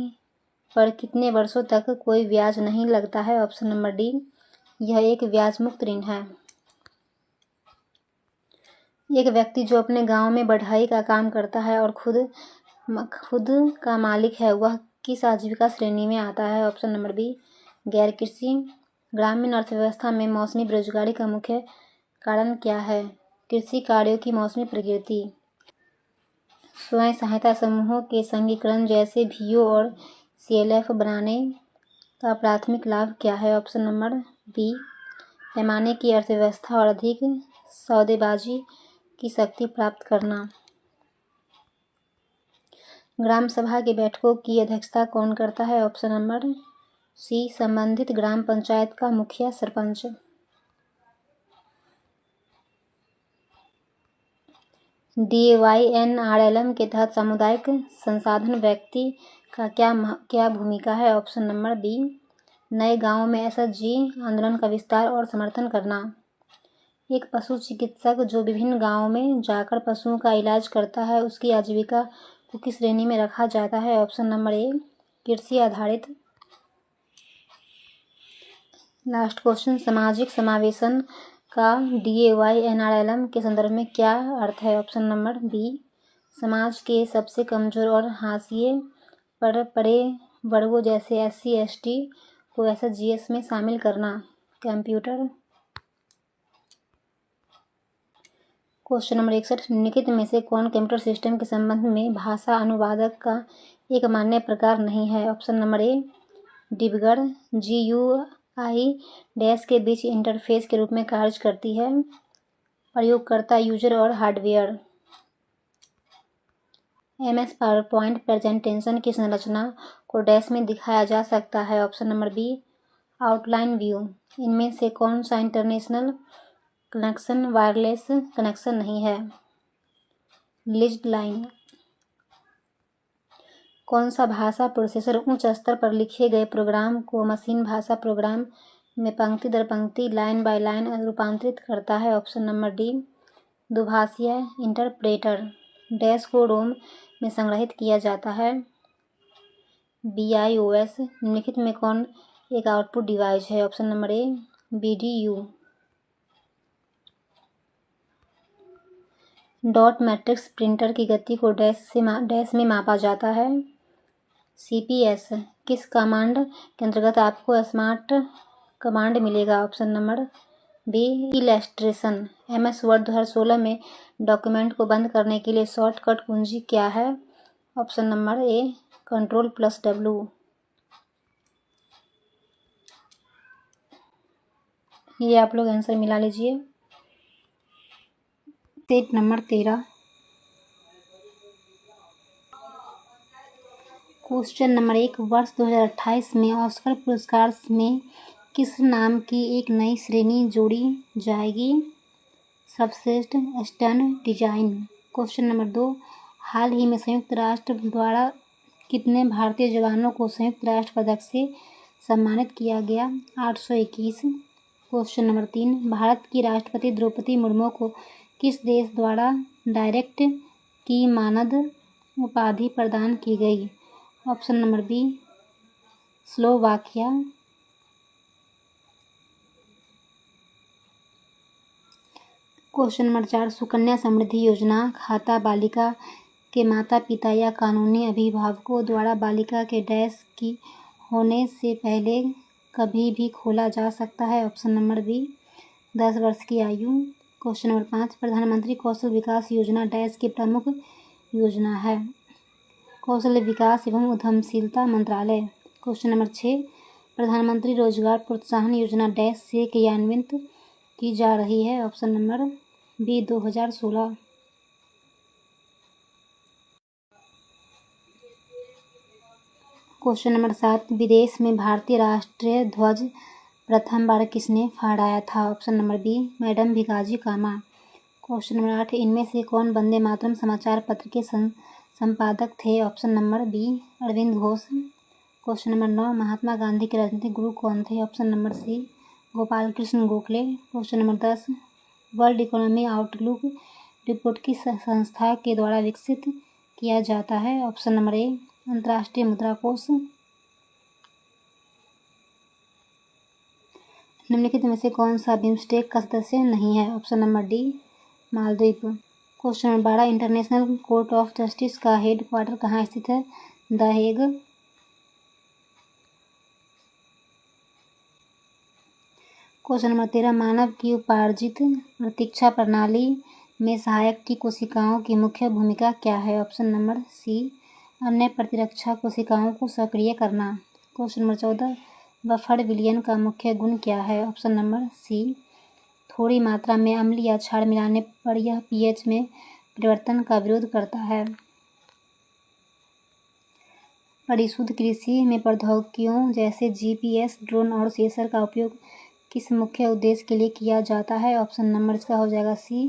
पर कितने वर्षों तक कोई ब्याज नहीं लगता है? ऑप्शन नंबर डी, यह एक ब्याज मुक्त ऋण है। एक व्यक्ति जो अपने गांव में बढ़ई का काम करता है और खुद का मालिक है, वह किस आजीविका श्रेणी में आता है? ऑप्शन नंबर बी, गैर कृषि। ग्रामीण अर्थव्यवस्था में मौसमी बेरोजगारी का मुख्य कारण क्या है? कृषि कार्यों की मौसमी प्रकृति। स्वयं सहायता समूहों के संघीकरण जैसे VO और CLF बनाने का प्राथमिक लाभ क्या है? ऑप्शन नंबर बी, पैमाने की अर्थव्यवस्था और अधिक सौदेबाजी की शक्ति प्राप्त करना। ग्राम सभा की बैठकों की अध्यक्षता कौन करता है? ऑप्शन नंबर सी, संबंधित ग्राम पंचायत का मुखिया सरपंच। DYNRLM के तहत सामुदायिक संसाधन व्यक्ति का क्या भूमिका है? ऑप्शन नंबर बी, नए गांवों में SHG आंदोलन का विस्तार और समर्थन करना। एक पशु चिकित्सक जो विभिन्न गांवों में जाकर पशुओं का इलाज करता है, उसकी आजीविका को किस श्रेणी में रखा जाता है? ऑप्शन नंबर ए, कृषि आधारित। लास्ट क्वेश्चन, सामाजिक समावेशन का DYNRLM के संदर्भ में क्या अर्थ है? ऑप्शन नंबर बी, समाज के सबसे कमजोर और हाशिए पर पड़े वर्गों जैसे SC ST को SHGS में शामिल करना। कंप्यूटर। क्वेश्चन नंबर 61, निम्नलिखित में से कौन कंप्यूटर सिस्टम के संबंध में भाषा अनुवादक का एक मान्य प्रकार नहीं है? ऑप्शन नंबर ए, डिबगर GUI डैश के बीच इंटरफेस के रूप में कार्य करती है। प्रयोगकर्ता, यूजर और हार्डवेयर। MS पावरपॉइंट प्रेजेंटेशन की संरचना को डैश में दिखाया जा सकता है। Option number B, outline view. इनमें से कौन सा इंटरनेशनल कनेक्शन वायरलेस कनेक्शन नहीं है? Leased line. कौन सा भाषा प्रोसेसर उच्च स्तर पर लिखे गए प्रोग्राम को मशीन भाषा प्रोग्राम में पंक्ति दर पंक्ति, लाइन बाय लाइन रूपांतरित करता है? ऑप्शन नंबर डी, दुभाषीय इंटरप्रेटर। डैश को रोम में संग्रहित किया जाता है। BIOS निम्नलिखित में कौन एक आउटपुट डिवाइस है? ऑप्शन नंबर ए, BDU। डॉट मैट्रिक्स प्रिंटर की गति को डैश में मापा जाता है। CPS। किस कमांड के अंतर्गत आपको स्मार्ट कमांड मिलेगा? Option number B, illustration. MS word 2016 में डॉक्यूमेंट को बंद करने के लिए शॉर्टकट कुंजी क्या है? ऑप्शन नंबर ए, Ctrl+W। ये आप लोग आंसर मिला लीजिए। Set number 13। क्वेश्चन नंबर 1, वर्ष 2028 में ऑस्कर पुरस्कार में किस नाम की एक नई श्रेणी जोड़ी जाएगी? सर्वश्रेष्ठ स्टंट डिजाइन। क्वेश्चन नंबर 2, हाल ही में संयुक्त राष्ट्र द्वारा कितने भारतीय जवानों को संयुक्त राष्ट्र पदक से सम्मानित किया गया? 821। क्वेश्चन नंबर 3, भारत की राष्ट्रपति द्रौपदी मुर्मू को किस देश द्वारा डायरेक्ट की मानद उपाधि प्रदान की गई? Option number B, Slovakia. Question number 4, Sukanya Samriddhi Yojana खाता बालिका के माता पिता या कानूनी अभिभावकों द्वारा बालिका के डैश की होने से पहले कभी भी खोला जा सकता है? ऑप्शन नंबर बी, 10 वर्ष की आयु। क्वेश्चन नंबर 5, प्रधानमंत्री कौशल विकास योजना डैश की प्रमुख योजना है? कौशल विकास एवं उद्यमशीलता मंत्रालय। क्वेश्चन नंबर 6, प्रधानमंत्री रोजगार प्रोत्साहन योजना डैश से क्रियान्वित की जा रही है? Option number B, 2016। Question number 7, विदेश में भारतीय राष्ट्रीय ध्वज प्रथम बार किसने फहराया था? Option number B, madam Bhikaji Cama. Question number 8, इनमें से कौन वंदे मातरम समाचार पत्र के संपादक थे? Option number B, Arvind Ghosh. Question number 9, Mahatma Gandhi के राजनीतिक गुरु कौन थे? Option number C, Gopal Krishna Gokhale. Question number 10, world economy outlook report किस संस्था के द्वारा विकसित किया जाता है? ऑप्शन नंबर ए, अंतर्राष्ट्रीय मुद्रा कोष। निम्नलिखित में से कौन सा बिम्स्टेक का सदस्य नहीं है? Option number D, Maldives. Question number 12, international court of justice का हेड क्वार्टर कहाँ स्थित है? The Hague. क्वेश्चन नंबर 13, मानव की उपार्जित प्रतीक्षा प्रणाली में सहायक की कोशिकाओं की मुख्य भूमिका क्या है? ऑप्शन नंबर सी, अन्य प्रतिरक्षा कोशिकाओं को सक्रिय करना। क्वेश्चन नंबर 14, बफर विलयन का मुख्य गुण क्या है? ऑप्शन नंबर सी, थोड़ी मात्रा में अम्ल या क्षार मिलाने पर यह पीएच में परिवर्तन का विरोध करता है। परिशुद्ध कृषि में प्रौद्योगिकियों जैसे जीपीएस, ड्रोन और सेंसर का उपयोग किस मुख्य उद्देश्य के लिए किया जाता है? ऑप्शन नंबर इसका हो जाएगा सी,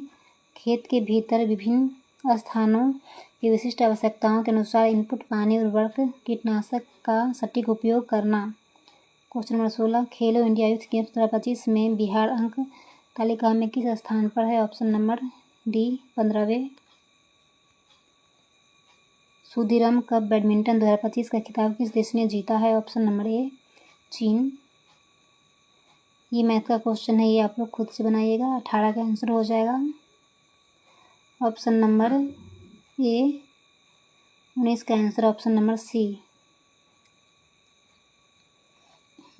खेत के भीतर विभिन्न स्थानों की विशिष्ट आवश्यकताओं के अनुसार इनपुट पानी, उर्वरक, कीटनाशक का सटीक उपयोग करना। क्वेश्चन नंबर 16, खेलो इंडिया यूथ गेम्स 2025 में बिहार अंक तालिका में किस स्थान पर है? ऑप्शन नंबर डी, 15वें। सुदीरम कप बैडमिंटन 2025 का खिताब किस देश ने जीता है? ऑप्शन नंबर ए, चीन। ये मैथ का क्वेश्चन है, ये आप लोग खुद से बनाइएगा। 18 का आंसर हो जाएगा ऑप्शन नंबर ए। 19 का आंसर ऑप्शन नंबर सी।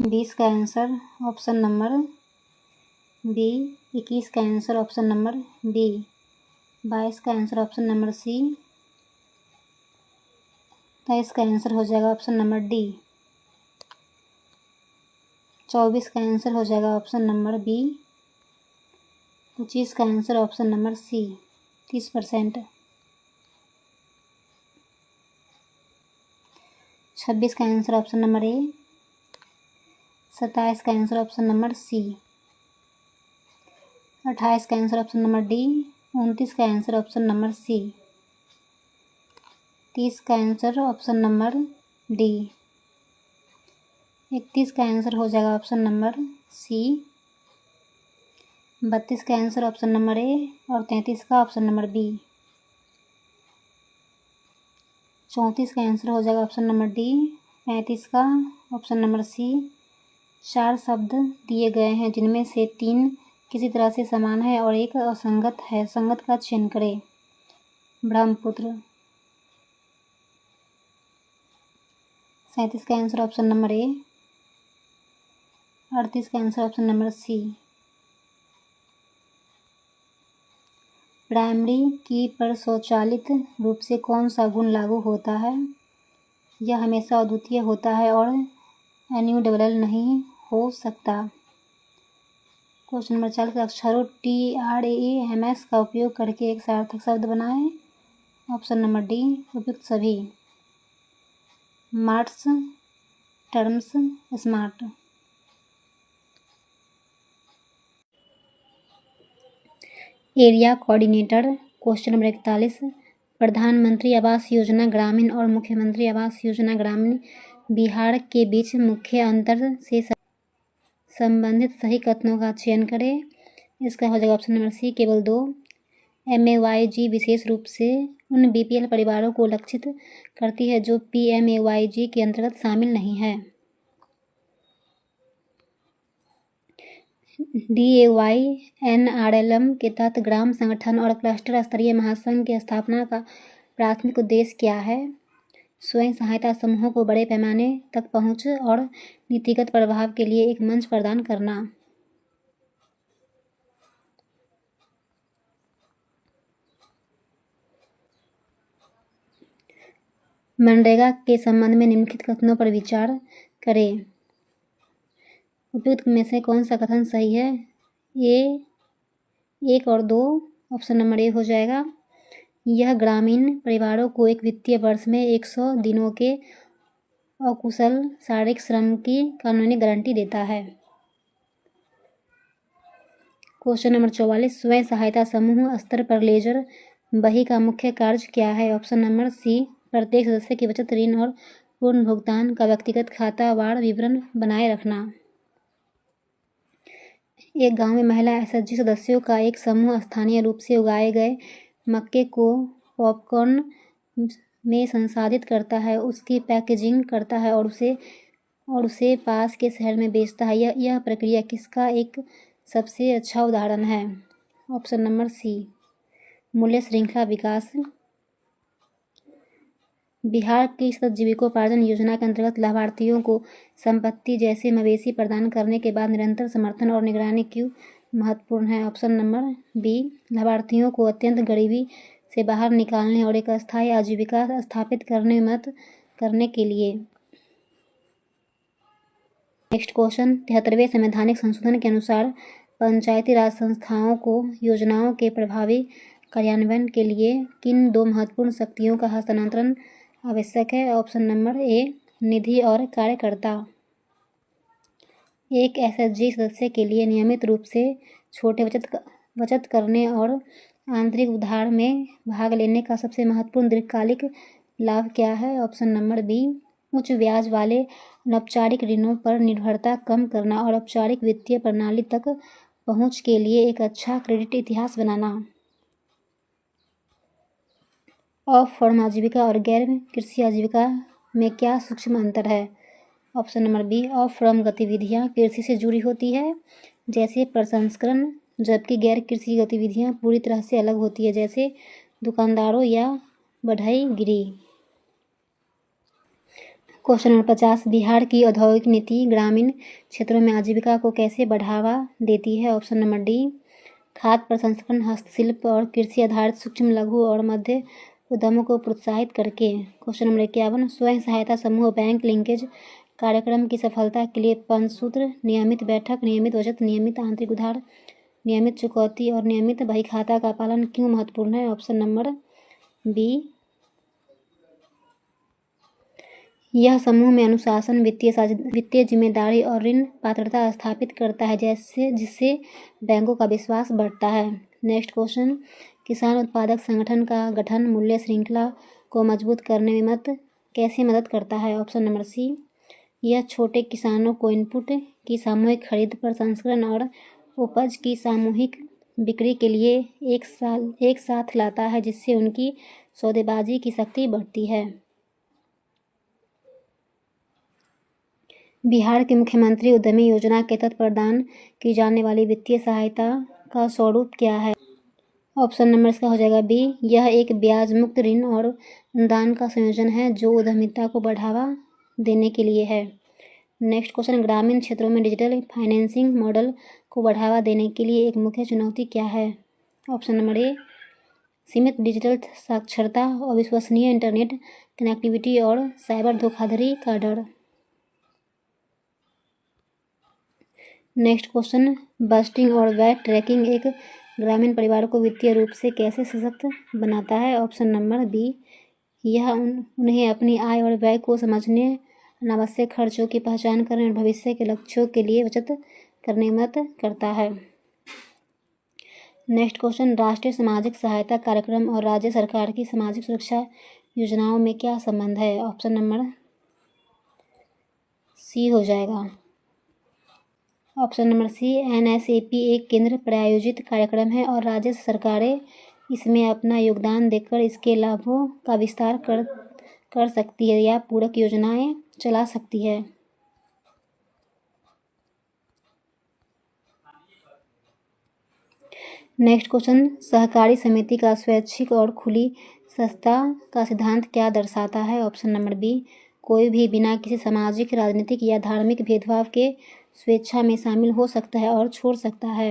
20 का आंसर ऑप्शन नंबर बी। 21 का आंसर ऑप्शन नंबर बी। 22 का आंसर ऑप्शन नंबर सी। 23 का आंसर हो जाएगा ऑप्शन नंबर डी। 24 का आंसर हो जाएगा ऑप्शन नंबर बी। 25 का आंसर ऑप्शन नंबर सी, 30%। 26 का आंसर ऑप्शन नंबर ए। 27 का आंसर ऑप्शन नंबर सी। 28 का आंसर ऑप्शन नंबर डी। 29 का आंसर ऑप्शन नंबर सी। 30 का आंसर ऑप्शन नंबर डी। 31 का आंसर हो जाएगा ऑप्शन नंबर सी। 32 का आंसर ऑप्शन नंबर ए और 33 का ऑप्शन नंबर बी। 34 का आंसर हो जाएगा ऑप्शन नंबर डी। 35 का ऑप्शन नंबर सी। 4 शब्द दिए गए हैं जिनमें से 3 किसी तरह से समान है और एक असंगत है। संगत का चयन करें। ब्रह्मपुत्र। 37 का आंसर ऑप्शन नंबर ए। 38 का answer option number C. Primary key पर स्वचालित रूप से कौन सा गुण लागू होता है? यह हमेशा अद्वितीय होता है और अन्यूडेबल नहीं हो सकता। क्वेश्चन नंबर 40 अक्षरों TRAMS का उपयोग करके एक सार्थक शब्द बनाएं। ऑप्शन नंबर डी उपयुक्त सभी। Marts, terms, smart. Area coordinator. Question number 41 प्रधानमंत्री आवास योजना ग्रामीण और मुख्यमंत्री आवास योजना ग्रामीण बिहार के बीच मुख्य अंतर से संबंधित सही कथनों का चयन करें। इसका हो जाएगा ऑप्शन नंबर सी केवल 2। MAYG विशेष रूप से उन BPL परिवारों को लक्षित करती है जो PMAYG के अंतर्गत शामिल नहीं है। DAY NRLM के तहत ग्राम संगठन और क्लस्टर स्तरीय महासंघ की स्थापना का प्राथमिक उद्देश्य क्या है? स्वयं सहायता समूहों को बड़े पैमाने तक पहुंच और नीतिगत प्रभाव के लिए एक मंच प्रदान करना। मनरेगा के संबंध में निम्नलिखित कथनों पर विचार करें। उपयुक्त में से कौन सा कथन सही है? ए 1 और 2 ऑप्शन नंबर ए हो जाएगा। यह ग्रामीण परिवारों को एक वित्तीय वर्ष में 100 दिनों के अकुशल शारीरिक श्रम की कानूनी गारंटी देता है। क्वेश्चन नंबर 44 स्वयं सहायता समूह स्तर पर लेजर बही का मुख्य कार्य क्या है? ऑप्शन नंबर सी प्रत्येक सदस्य की बचत, ऋण और पूर्ण भुगतान का व्यक्तिगत खातावार विवरण बनाए रखना। एक गांव में महिला SHG सदस्यों का एक समूह स्थानीय रूप से उगाए गए मक्के को पॉपकॉर्न में संसाधित करता है, उसकी पैकेजिंग करता है और उसे पास के शहर में बेचता है। यह प्रक्रिया किसका एक सबसे अच्छा उदाहरण है? ऑप्शन नंबर सी मूल्य श्रृंखला विकास। बिहार की सतत जीविकोपार्जन योजना के अंतर्गत लाभार्थियों को संपत्ति जैसे मवेशी प्रदान करने के बाद निरंतर समर्थन और निगरानी क्यों महत्वपूर्ण है? ऑप्शन नंबर बी लाभार्थियों को अत्यंत गरीबी से बाहर निकालने और एक अस्थायी आजीविका स्थापित करने में मदद करने के लिए। नेक्स्ट क्वेश्चन 73वें संवैधानिक संशोधन के अनुसार पंचायती राज संस्थाओं को योजनाओं के प्रभावी कार्यान्वयन के लिए किन 2 महत्वपूर्ण शक्तियों का हस्तांतरण आवश्यक है? ऑप्शन नंबर ए निधि और कार्यकर्ता। एक SHG सदस्य के लिए नियमित रूप से छोटे बचत करने और आंतरिक उधार में भाग लेने का सबसे महत्वपूर्ण दीर्घकालिक लाभ क्या है? ऑप्शन नंबर बी उच्च ब्याज वाले अनौपचारिक ऋणों पर निर्भरता कम करना और औपचारिक वित्तीय प्रणाली तक पहुंच के लिए एक अच्छा क्रेडिट इतिहास बनाना। ऑफ फॉर्म आजीविका और गैर कृषि आजीविका में क्या सूक्ष्म अंतर है? Option number B off farm गतिविधियां कृषि से जुड़ी होती है जैसे प्रसंस्करण, जबकि गैर कृषि गतिविधियां पूरी तरह से अलग होती है जैसे दुकानदारों या बढ़ईगिरी। क्वेश्चन नंबर 50 बिहार की औद्योगिक नीति ग्रामीण क्षेत्रों में आजीविका को कैसे बढ़ावा देती है? ऑप्शन नंबर डी खाद्य प्रसंस्करण, हस्तशिल्प और कृषि आधारित सूक्ष्म लघु और मध्य उद्यमों को प्रोत्साहित करके। क्वेश्चन नंबर 51 स्वयं सहायता समूह बैंक लिंकेज कार्यक्रम की सफलता के लिए पंचसूत्र नियमित बैठक, नियमित बचत, नियमित आंतरिक उधार, नियमित चुकौती और नियमित बहीखाता का पालन क्यों महत्वपूर्ण है? ऑप्शन नंबर बी यह समूह में अनुशासन, वित्तीय जिम्मेदारी और ऋण पात्रता स्थापित करता है जिससे बैंकों का विश्वास बढ़ता है। नेक्स्ट क्वेश्चन किसान उत्पादक संगठन का गठन मूल्य श्रृंखला को मजबूत करने में कैसे मदद करता है? ऑप्शन नंबर सी यह छोटे किसानों को इनपुट की सामूहिक खरीद, प्रसंस्करण और उपज की सामूहिक बिक्री के लिए एक साथ लाता है जिससे उनकी सौदेबाजी की शक्ति बढ़ती है। बिहार के मुख्यमंत्री उद्यमी योजना के तहत प्रदान की जाने वाली वित्तीय सहायता का स्वरूप क्या है? ऑप्शन नंबर इसका हो जाएगा बी यह एक ब्याज मुक्त ऋण और अनुदान का संयोजन है जो उद्यमिता को बढ़ावा देने के लिए है। नेक्स्ट क्वेश्चन ग्रामीण क्षेत्रों में डिजिटल फाइनेंसिंग मॉडल को बढ़ावा देने के लिए एक मुख्य चुनौती क्या है? ऑप्शन नंबर ए सीमित डिजिटल साक्षरता, अविश्वसनीय इंटरनेट कनेक्टिविटी और साइबर धोखाधड़ी का डर। नेक्स्ट क्वेश्चन, बस्टिंग और वैट ट्रैकिंग एक ग्रामीण परिवार को वित्तीय रूप से कैसे सशक्त बनाता है? ऑप्शन नंबर बी, यह उन्हें अपनी आय और व्यय को समझने, अनावश्यक खर्चों की पहचान करने और भविष्य के लक्ष्यों के लिए बचत करने में मदद करता है। नेक्स्ट क्वेश्चन, राष्ट्रीय सामाजिक सहायता कार्यक्रम और राज्य सरकार की सामाजिक सुरक्षा योजनाओं में क्या संबंध है? ऑप्शन नंबर सी हो जाएगा। ऑप्शन नंबर सी, NSAP एक केंद्र प्रायोजित कार्यक्रम है और राज्य सरकारें इसमें अपना योगदान देकर इसके लाभों का विस्तार कर सकती है या पूरक योजनाएं चला सकती है। नेक्स्ट क्वेश्चन, सहकारी समिति का स्वैच्छिक और खुली संस्था का सिद्धांत क्या दर्शाता है? ऑप्शन नंबर बी, कोई भी बिना किसी सामाजिक, राजनीतिक या धार्मिक भेदभाव के स्वेच्छा में शामिल हो सकता है और छोड़ सकता है।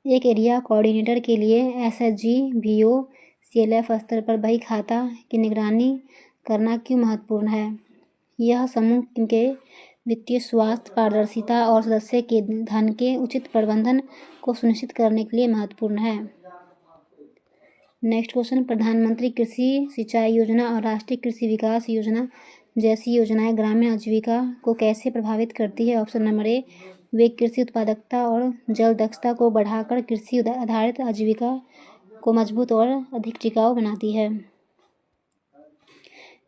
एक एरिया कोऑर्डिनेटर के लिए SHG, VO, CLF स्तर पर बही खाता की निगरानी करना क्यों महत्वपूर्ण है? यह समूह के वित्तीय स्वास्थ्य, पारदर्शिता और सदस्य के धन के उचित प्रबंधन को सुनिश्चित करने के लिए महत्वपूर्ण है। नेक्स्ट क्वेश्चन, प्रधानमंत्री कृषि सिंचाई योजना और राष्ट्रीय कृषि विकास योजना जैसी योजनाएं ग्रामीण आजीविका को कैसे प्रभावित करती है? ऑप्शन नंबर ए, वे कृषि उत्पादकता और जल दक्षता को बढ़ाकर कृषि आधारित आजीविका को मजबूत और अधिक टिकाऊ बनाती है।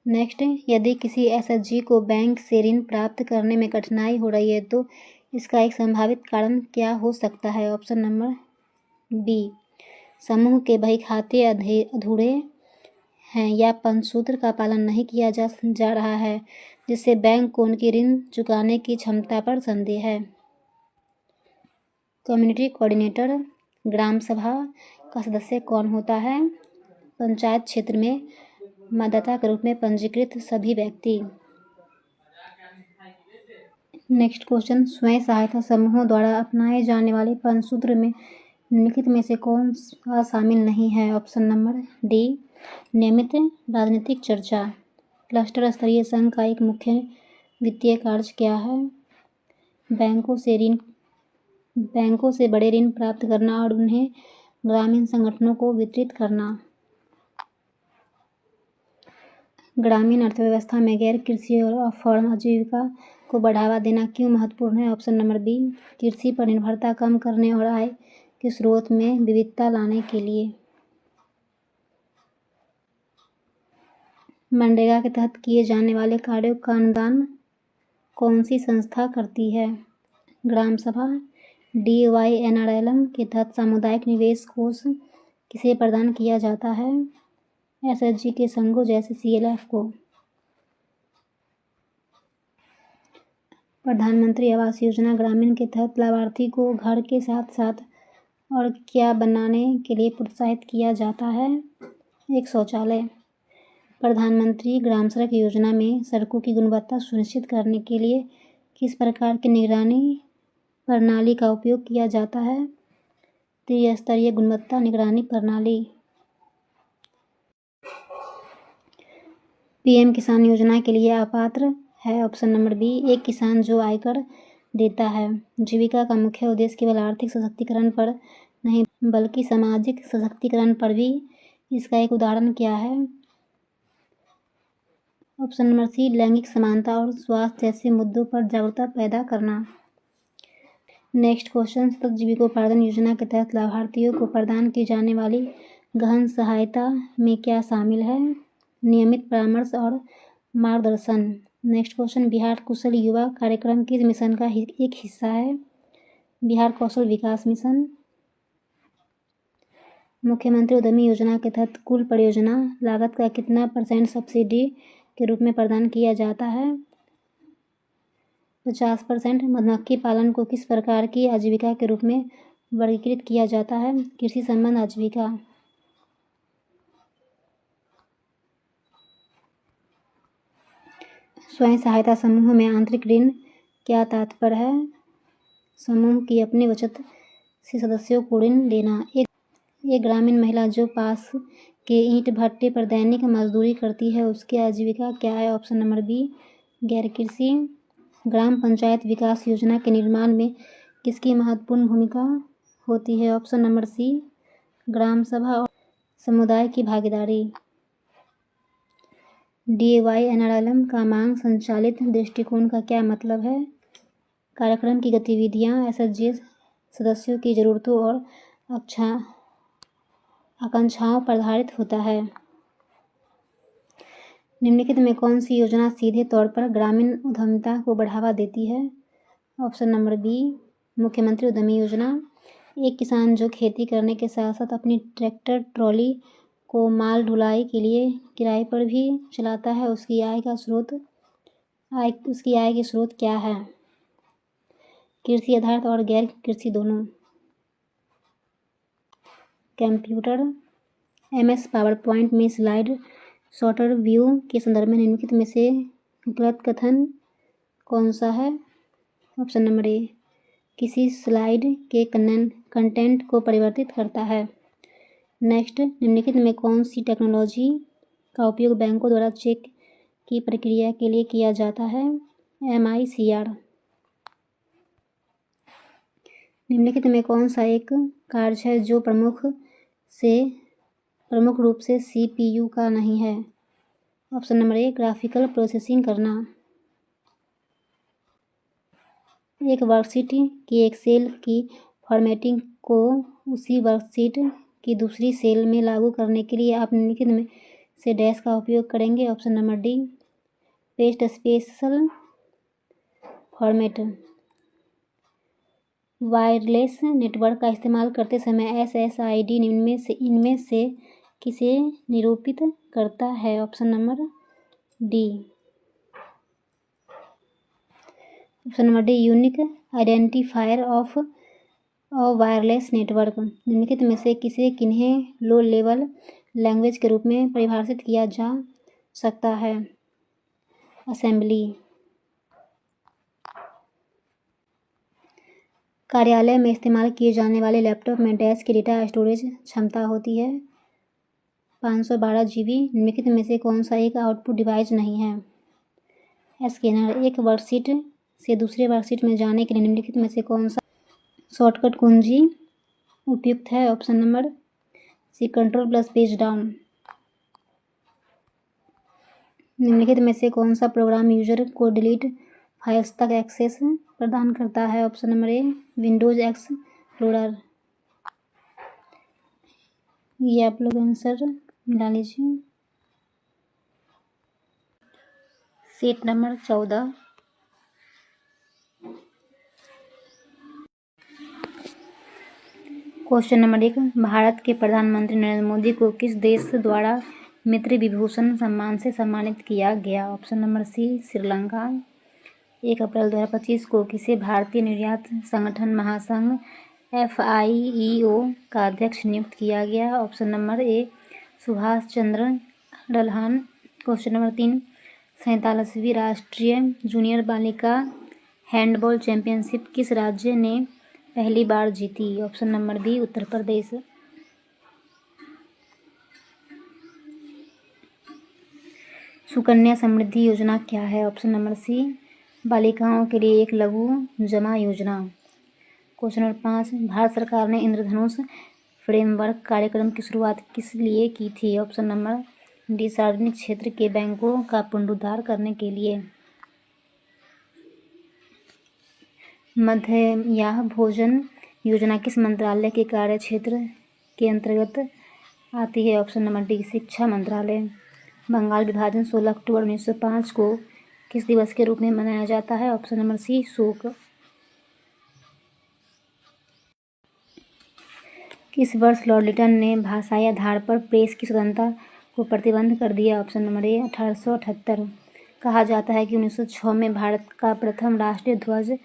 नेक्स्ट, यदि किसी SHG को बैंक से ऋण प्राप्त करने में कठिनाई हो रही है तो इसका एक संभावित कारण क्या हो सकता है? ऑप्शन नंबर बी, समूह के बही खाते अधूरे हैं या पंचसूत्र का पालन नहीं किया जा रहा है, जिससे बैंक को उनकी ऋण चुकाने की क्षमता पर संदेह है। कम्युनिटी कोऑर्डिनेटर ग्राम सभा का सदस्य कौन होता है? पंचायत क्षेत्र में मतदाता के रूप में पंजीकृत सभी व्यक्ति। नेक्स्ट क्वेश्चन, स्वयं सहायता समूहों द्वारा अपनाए जाने वाले पंचसूत्र में निम्नलिखित में से कौन सा शामिल नहीं है? ऑप्शन नंबर डी, नियमित राजनीतिक चर्चा। क्लस्टर स्तरीय संघ का एक मुख्य वित्तीय कार्य क्या है? बैंकों से बड़े ऋण प्राप्त करना और उन्हें ग्रामीण संगठनों को वितरित करना। ग्रामीण अर्थव्यवस्था में गैर कृषि और अफॉर्म आजीविका को बढ़ावा देना क्यों महत्वपूर्ण है? ऑप्शन नंबर बी, कृषि पर निर्भरता कम करने और आय के स्रोत में विविधता लाने के लिए। मनरेगा के तहत किए जाने वाले कार्यों का अनुदान कौन सी संस्था करती है? ग्राम सभा। DYNRLM के तहत सामुदायिक निवेश कोष किसे प्रदान किया जाता है? SHG के संघों जैसे CLF को। प्रधानमंत्री आवास योजना ग्रामीण के तहत लाभार्थी को घर के साथ साथ और क्या बनाने के लिए प्रोत्साहित किया जाता है? एक शौचालय। प्रधानमंत्री ग्राम सड़क योजना में सड़कों की गुणवत्ता सुनिश्चित करने के लिए किस प्रकार की निगरानी प्रणाली का उपयोग किया जाता है? त्रिस्तरीय गुणवत्ता निगरानी प्रणाली। PM किसान योजना के लिए अपात्र है? ऑप्शन नंबर बी, एक किसान जो आयकर देता है। जीविका का मुख्य उद्देश्य केवल आर्थिक सशक्तिकरण पर नहीं बल्कि सामाजिक सशक्तिकरण पर भी। इसका एक उदाहरण क्या है? ऑप्शन नंबर सी, लैंगिक समानता और स्वास्थ्य जैसे मुद्दों पर जागरूकता पैदा करना। नेक्स्ट क्वेश्चन, सतत जीविकोपार्जन योजना के तहत लाभार्थियों को प्रदान की जाने वाली गहन सहायता में क्या शामिल है? नियमित परामर्श और मार्गदर्शन। नेक्स्ट क्वेश्चन, बिहार कुशल युवा कार्यक्रम किस मिशन का एक हिस्सा है? बिहार कौशल विकास मिशन। मुख्यमंत्री उद्यमी योजना के तहत कुल परियोजना लागत का कितना % सब्सिडी के रूप में प्रदान किया जाता है? 50%। मधुमक्खी पालन को किस प्रकार की आजीविका के रूप में वर्गीकृत किया जाता है? कृषि संबंध आजीविका। स्वयं सहायता समूह में आंतरिक ऋण क्या तात्पर्य है? समूह की अपनी बचत से सदस्यों को ऋण देना। एक ग्रामीण महिला जो पास के ईंट भट्टे पर दैनिक मजदूरी करती है, उसकी आजीविका क्या है? ऑप्शन नंबर बी, गैर कृषि। ग्राम पंचायत विकास योजना के निर्माण में किसकी महत्वपूर्ण भूमिका होती है? ऑप्शन नंबर सी, ग्राम सभा और समुदाय की भागीदारी। DAY-NRLM का मांग संचालित दृष्टिकोण का क्या मतलब है? कार्यक्रम की गतिविधियां SHG सदस्यों की जरूरतों और आकांक्षाओं पर आधारित होता है। निम्नलिखित में कौन सी योजना सीधे तौर पर ग्रामीण उद्यमिता को बढ़ावा देती है? ऑप्शन नंबर बी, मुख्यमंत्री उद्यमी योजना। एक किसान जो खेती करने के साथ साथ अपनी ट्रैक्टर ट्रॉली को माल ढुलाई के लिए किराए पर भी चलाता है, उसकी आय के स्रोत क्या है? कृषि आधारित और गैर कृषि दोनों। कंप्यूटर MS पावरपॉइंट में स्लाइड शॉर्टर व्यू के संदर्भ में निम्नलिखित में से गलत कथन कौन सा है? ऑप्शन नंबर ए, किसी स्लाइड के कंटेंट को परिवर्तित करता है। नेक्स्ट, निम्नलिखित में कौन सी टेक्नोलॉजी का उपयोग बैंकों द्वारा चेक की प्रक्रिया के लिए किया जाता है? MICR। निम्नलिखित में कौन सा एक कार्य है जो प्रमुख रूप से CPU का नहीं है? ऑप्शन नंबर ए, ग्राफिकल प्रोसेसिंग करना। एक वर्कशीट की एक सेल की फॉर्मेटिंग को उसी वर्कशीट की दूसरी सेल में लागू करने के लिए आप निम्नलिखित में से डैश का उपयोग करेंगे? Option number D, paste special format. Wireless network का इस्तेमाल करते समय SSID इनमें से किसे निरूपित करता है? Option number D. Option number D, unique identifier of wireless network. निम्नलिखित में से किन्हें लो लेवल लैंग्वेज के रूप में परिभाषित किया जा सकता है? असेंबली। कार्यालय में इस्तेमाल किए जाने वाले लैपटॉप में डैश की डेटा स्टोरेज क्षमता होती है 512 GB। निम्नलिखित में से कौन सा एक आउटपुट डिवाइस नहीं है? स्कैनर। एक वर्कशीट से दूसरे वर्कशीट में जाने के लिए निम्नलिखित में से कौन सा शॉर्टकट कुंजी उपयुक्त है? Option number C, control+ page down. निम्नलिखित में से कौन सा प्रोग्राम यूजर को डिलीट फाइल्स तक एक्सेस प्रदान करता है? Option number A, Windows Explorer. ये आप लोग आंसर मिला लीजिए। Set number 14। Question number 1, Bharat के प्रधानमंत्री नरेंद्र मोदी को किस देश द्वारा मित्र विभूषण सम्मान से सम्मानित किया गया? Option number C, Sri Lanka. 1 अप्रैल 2025 को किसे भारतीय निर्यात संगठन महासंघ FIEO का अध्यक्ष नियुक्त किया गया? Option number A, Subhash Chandra Dalhan. Question number 3, 47वीं राष्ट्रीय जूनियर बालिका हैंडबॉल चैंपियनशिप किस राज्य ने पहली बार जीती? Option number B, Uttar Pradesh. Sukanya Samriddhi योजना क्या है? ऑप्शन नंबर सी, बालिकाओं के लिए एक लघु जमा योजना। क्वेश्चन नंबर 5, भारत सरकार ने इंद्रधनुष फ्रेमवर्क कार्यक्रम की शुरुआत किस लिए की थी? ऑप्शन नंबर डी, सार्वजनिक क्षेत्र के बैंकों का पुनरुद्धार करने के लिए। मध्याह्न भोजन योजना किस मंत्रालय के कार्य क्षेत्र के अंतर्गत आती है? ऑप्शन नंबर डी, शिक्षा मंत्रालय। बंगाल विभाजन 16 अक्टूबर 1905 को किस दिवस के रूप में मनाया जाता है? ऑप्शन नंबर सी, शोक। किस वर्ष लॉर्ड लिटन ने भाषाई आधार पर प्रेस की स्वतंत्रता को प्रतिबंध कर दिया? ऑप्शन नंबर ए, 1878। कहा जाता है कि 1906 में भारत का प्रथम राष्ट्रीय ध्वज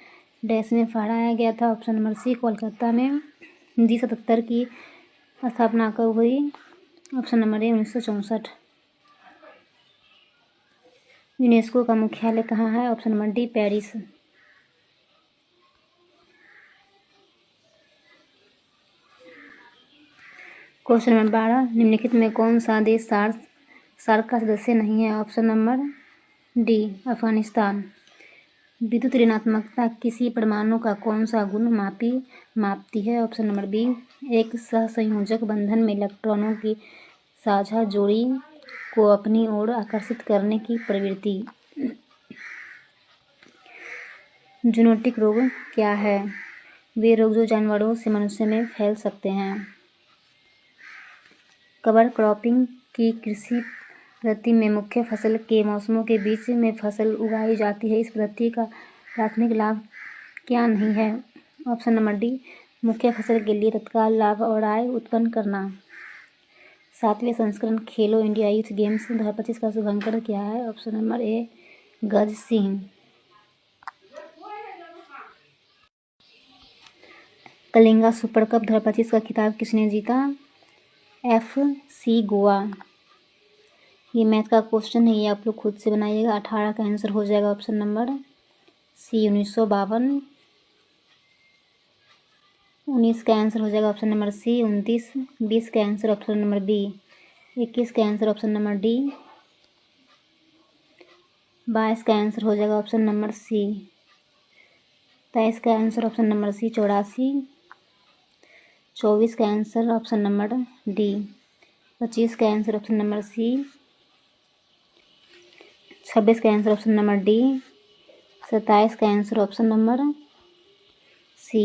डैश में फहराया गया था? ऑप्शन नंबर सी, कोलकाता में। हिंदी 77 की स्थापना कब हुई? ऑप्शन नंबर ए, 1964। यूनेस्को का मुख्यालय कहाँ है? Option number D, Paris. Question number 12, निम्नलिखित में कौन सा देश सार्क का सदस्य नहीं है? Option number D, Afghanistan. विद्युत ऋणात्मकता किसी परमाणु का कौन सा गुण मापती है? ऑप्शन नंबर बी, एक सहसंयोजक बंधन में इलेक्ट्रॉनों की साझा जोड़ी को अपनी ओर आकर्षित करने की प्रवृत्ति। जूनोटिक रोग क्या है? वे रोग जो जानवरों से मनुष्य में फैल सकते हैं। कवर क्रॉपिंग की कृषि पद्धति में मुख्य फसल के मौसमों के बीच में फसल उगाई जाती है। इस पद्धति का प्राथमिक लाभ क्या नहीं है? ऑप्शन नंबर डी, मुख्य फसल के लिए तत्काल लाभ और आय उत्पन्न करना। 7वें संस्करण खेलो इंडिया यूथ गेम्स 2025 का शुभांकर क्या है? ऑप्शन नंबर ए, गज सिंह। कलिंगा सुपर कप 2025 का खिताब किसने जीता? FC गोवा। ये मैथ का क्वेश्चन है, ये आप लोग खुद से बनाइएगा। 18 का आंसर हो जाएगा ऑप्शन नंबर सी, 1952। 19 का आंसर हो जाएगा ऑप्शन नंबर सी, 29। 20 का आंसर ऑप्शन नंबर बी, 21 का आंसर ऑप्शन नंबर डी। 22 का आंसर हो जाएगा ऑप्शन नंबर सी। 23 का आंसर ऑप्शन नंबर सी, 84। 24 का आंसर ऑप्शन नंबर डी। 25 का आंसर ऑप्शन नंबर सी। 26 का आंसर ऑप्शन नंबर डी। 27 का आंसर ऑप्शन नंबर सी।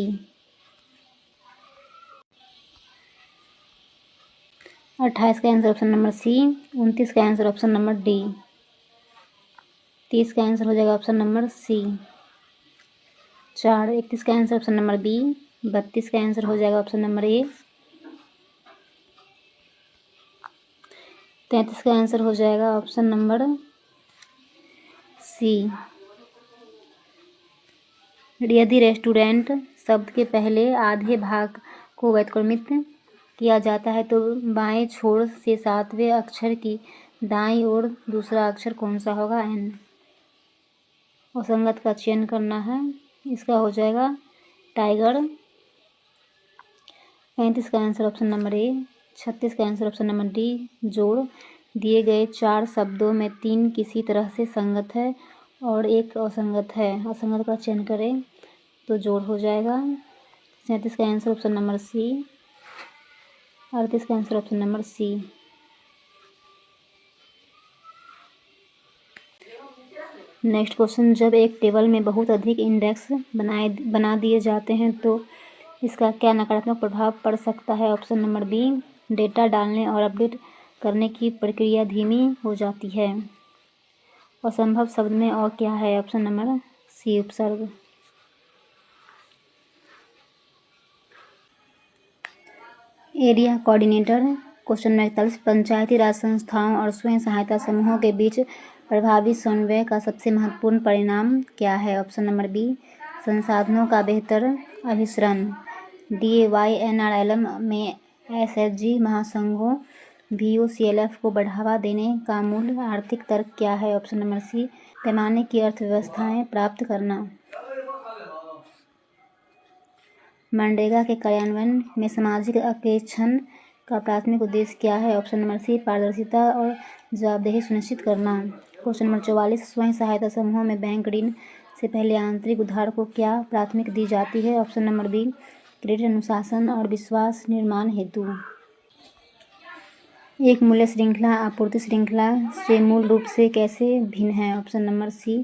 28 का आंसर ऑप्शन नंबर सी। 29 का आंसर ऑप्शन नंबर डी। 30 का आंसर हो जाएगा ऑप्शन नंबर सी, 4। 31 का आंसर ऑप्शन नंबर बी। 32 का आंसर हो जाएगा ऑप्शन नंबर ए। 33 का आंसर हो जाएगा ऑप्शन नंबर सी। यदि रेस्टोरेंट शब्द के पहले आधे भाग को व्युत्क्रमित किया जाता है तो बाएं छोर से 7वें अक्षर की दाईं ओर दूसरा अक्षर कौन सा होगा? एन। असंगत का चयन करना है। इसका हो जाएगा टाइगर। 35 का आंसर ऑप्शन नंबर ए। 36 का आंसर ऑप्शन नंबर डी, जोड़। दिए गए 4 शब्दों में 3 किसी तरह से संगत है और एक असंगत है। असंगत का चयन करें तो जोड़ हो जाएगा। 37 का आंसर ऑप्शन नंबर सी। 38 का answer option number C. Next question, जब एक टेबल में बहुत अधिक इंडेक्स बना दिए जाते हैं तो इसका क्या नकारात्मक प्रभाव पड़ सकता है? ऑप्शन नंबर बी, डेटा डालने और अपडेट करने की प्रक्रिया धीमी हो जाती है। असंभव शब्द में और क्या है? ऑप्शन नंबर सी, उपसर्ग। Area coordinator question number 41, Panchayati Raj संस्थाओं और स्वयं सहायता समूहों के बीच प्रभावी समन्वय का सबसे महत्वपूर्ण परिणाम क्या है? ऑप्शन नंबर बी, संसाधनों का बेहतर अभिसरण। DAYNRLM में SHG महासंघों VOCLF को बढ़ावा देने का मूल आर्थिक तर्क क्या है? ऑप्शन नंबर सी, पैमाने की अर्थव्यवस्थाएं प्राप्त करना। मनरेगा के कार्यान्वयन में सामाजिक अंकेक्षण का प्राथमिक उद्देश्य क्या है? ऑप्शन नंबर सी, पारदर्शिता और जवाबदेही सुनिश्चित करना। क्वेश्चन नंबर 44, स्वयं सहायता समूहों में बैंक ऋण से पहले आंतरिक उधार को क्या प्राथमिक दी जाती है? ऑप्शन नंबर बी, क्रेडिट अनुशासन और विश्वास निर्माण हेतु। एक मूल्य श्रृंखला आपूर्ति श्रृंखला से मूल रूप से कैसे भिन्न है? ऑप्शन नंबर सी,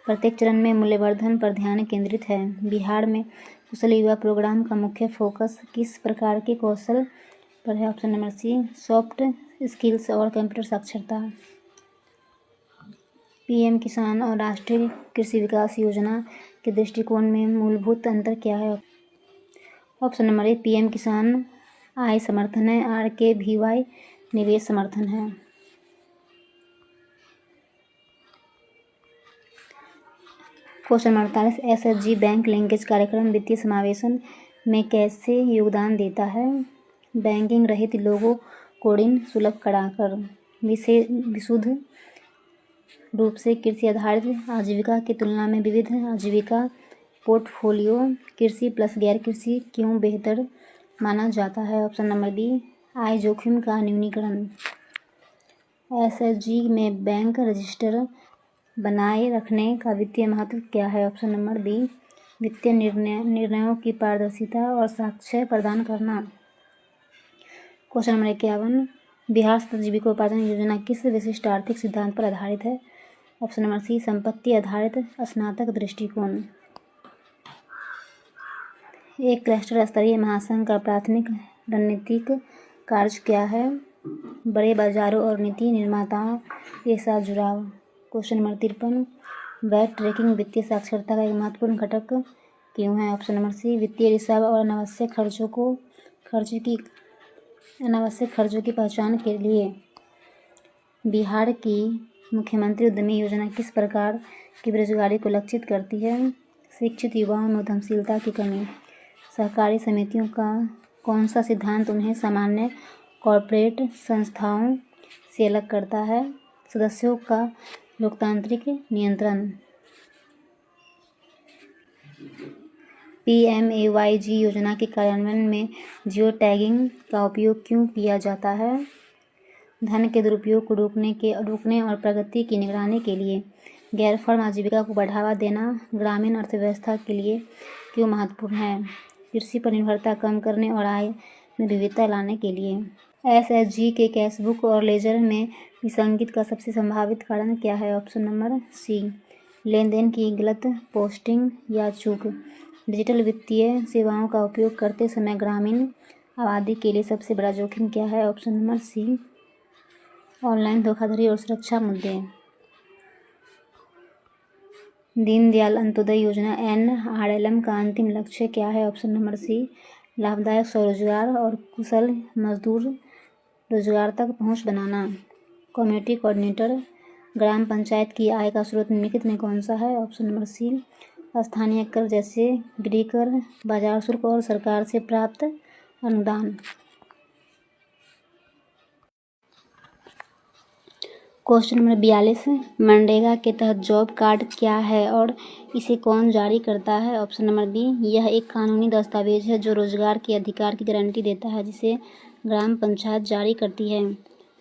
प्रत्येक चरण में मूल्यवर्धन पर ध्यान केंद्रित है। बिहार में कुशल युवा प्रोग्राम का मुख्य फोकस किस प्रकार के कौशल पर है? Option number C, soft skills और कंप्यूटर साक्षरता। PM किसान और राष्ट्रीय कृषि विकास योजना के दृष्टिकोण में मूलभूत अंतर क्या है? ऑप्शन नंबर ए, PM किसान आय समर्थन है, RKVY निवेश समर्थन है। Question number 48, SHG bank linkage कार्यक्रम वित्तीय समावेशन में कैसे योगदान देता है? बैंकिंग रहित लोगों को ऋण सुलभ कराकर विशुद्ध रूप से कृषि आधारित आजीविका की तुलना में विविध आजीविका पोर्टफोलियो कृषि प्लस गैर कृषि क्यों बेहतर माना जाता है? ऑप्शन नंबर बी, आय जोखिम का न्यूनीकरण। SHG में बैंक रजिस्टर बनाए रखने का वित्तीय महत्व क्या है? ऑप्शन नंबर बी, वित्तीय निर्णयों की पारदर्शिता और साक्ष्य प्रदान करना। क्वेश्चन नंबर 51, बिहार सतत जीविकोपार्जन योजना किस विशिष्ट आर्थिक सिद्धांत पर आधारित है? ऑप्शन नंबर सी, संपत्ति आधारित स्नातक दृष्टिकोण। एक क्लस्टर स्तरीय महासंघ का प्राथमिक रणनीतिक कार्य क्या है? बड़े बाजारों और नीति निर्माताओं के साथ जुड़ाव। क्वेश्चन नंबर 53, वैट ट्रैकिंग वित्तीय साक्षरता का एक महत्वपूर्ण घटक क्यों है? ऑप्शन नंबर सी, वित्तीय रिसाव और अनावश्यक खर्चों की पहचान के लिए। बिहार की मुख्यमंत्री उद्यमी योजना किस प्रकार की बेरोजगारी को लक्षित करती है? शिक्षित युवाओं में उद्यमशीलता की कमी। सहकारी समितियों का कौन सा सिद्धांत उन्हें सामान्य कॉर्पोरेट संस्थाओं से अलग करता है? सदस्यों का लोकतांत्रिक नियंत्रण। PMAYG योजना के कार्यान्वयन में जियो टैगिंग का उपयोग क्यों किया जाता है? धन के दुरुपयोग को रोकने और प्रगति की निगरानी के लिए। गैर फर्म आजीविका को बढ़ावा देना ग्रामीण अर्थव्यवस्था के लिए क्यों महत्वपूर्ण है? कृषि पर निर्भरता कम करने और आय में विविधता लाने के लिए। SHG के कैशबुक और लेजर में विसंगति का सबसे संभावित कारण क्या है? ऑप्शन नंबर सी, लेन देन की गलत पोस्टिंग या चूक। डिजिटल वित्तीय सेवाओं का उपयोग करते समय ग्रामीण आबादी के लिए सबसे बड़ा जोखिम क्या है? ऑप्शन नंबर सी, ऑनलाइन धोखाधड़ी और सुरक्षा मुद्दे। दीनदयाल अंत्योदय योजना NRLM का अंतिम लक्ष्य क्या है? ऑप्शन नंबर सी, लाभदायक स्वरोजगार और कुशल मजदूर रोजगार तक पहुंच बनाना। कम्युनिटी कोऑर्डिनेटर ग्राम पंचायत की आय का स्रोत निम्नलिखित में कौन सा है? ऑप्शन नंबर सी, स्थानीय कर जैसे गृह कर, बाजार शुल्क और सरकार से प्राप्त अनुदान। क्वेश्चन नंबर 42, मनरेगा के तहत जॉब कार्ड क्या है और इसे कौन जारी करता है? ऑप्शन नंबर बी, यह एक कानूनी दस्तावेज है जो रोजगार के अधिकार की गारंटी देता है, जिसे ग्राम पंचायत जारी करती है।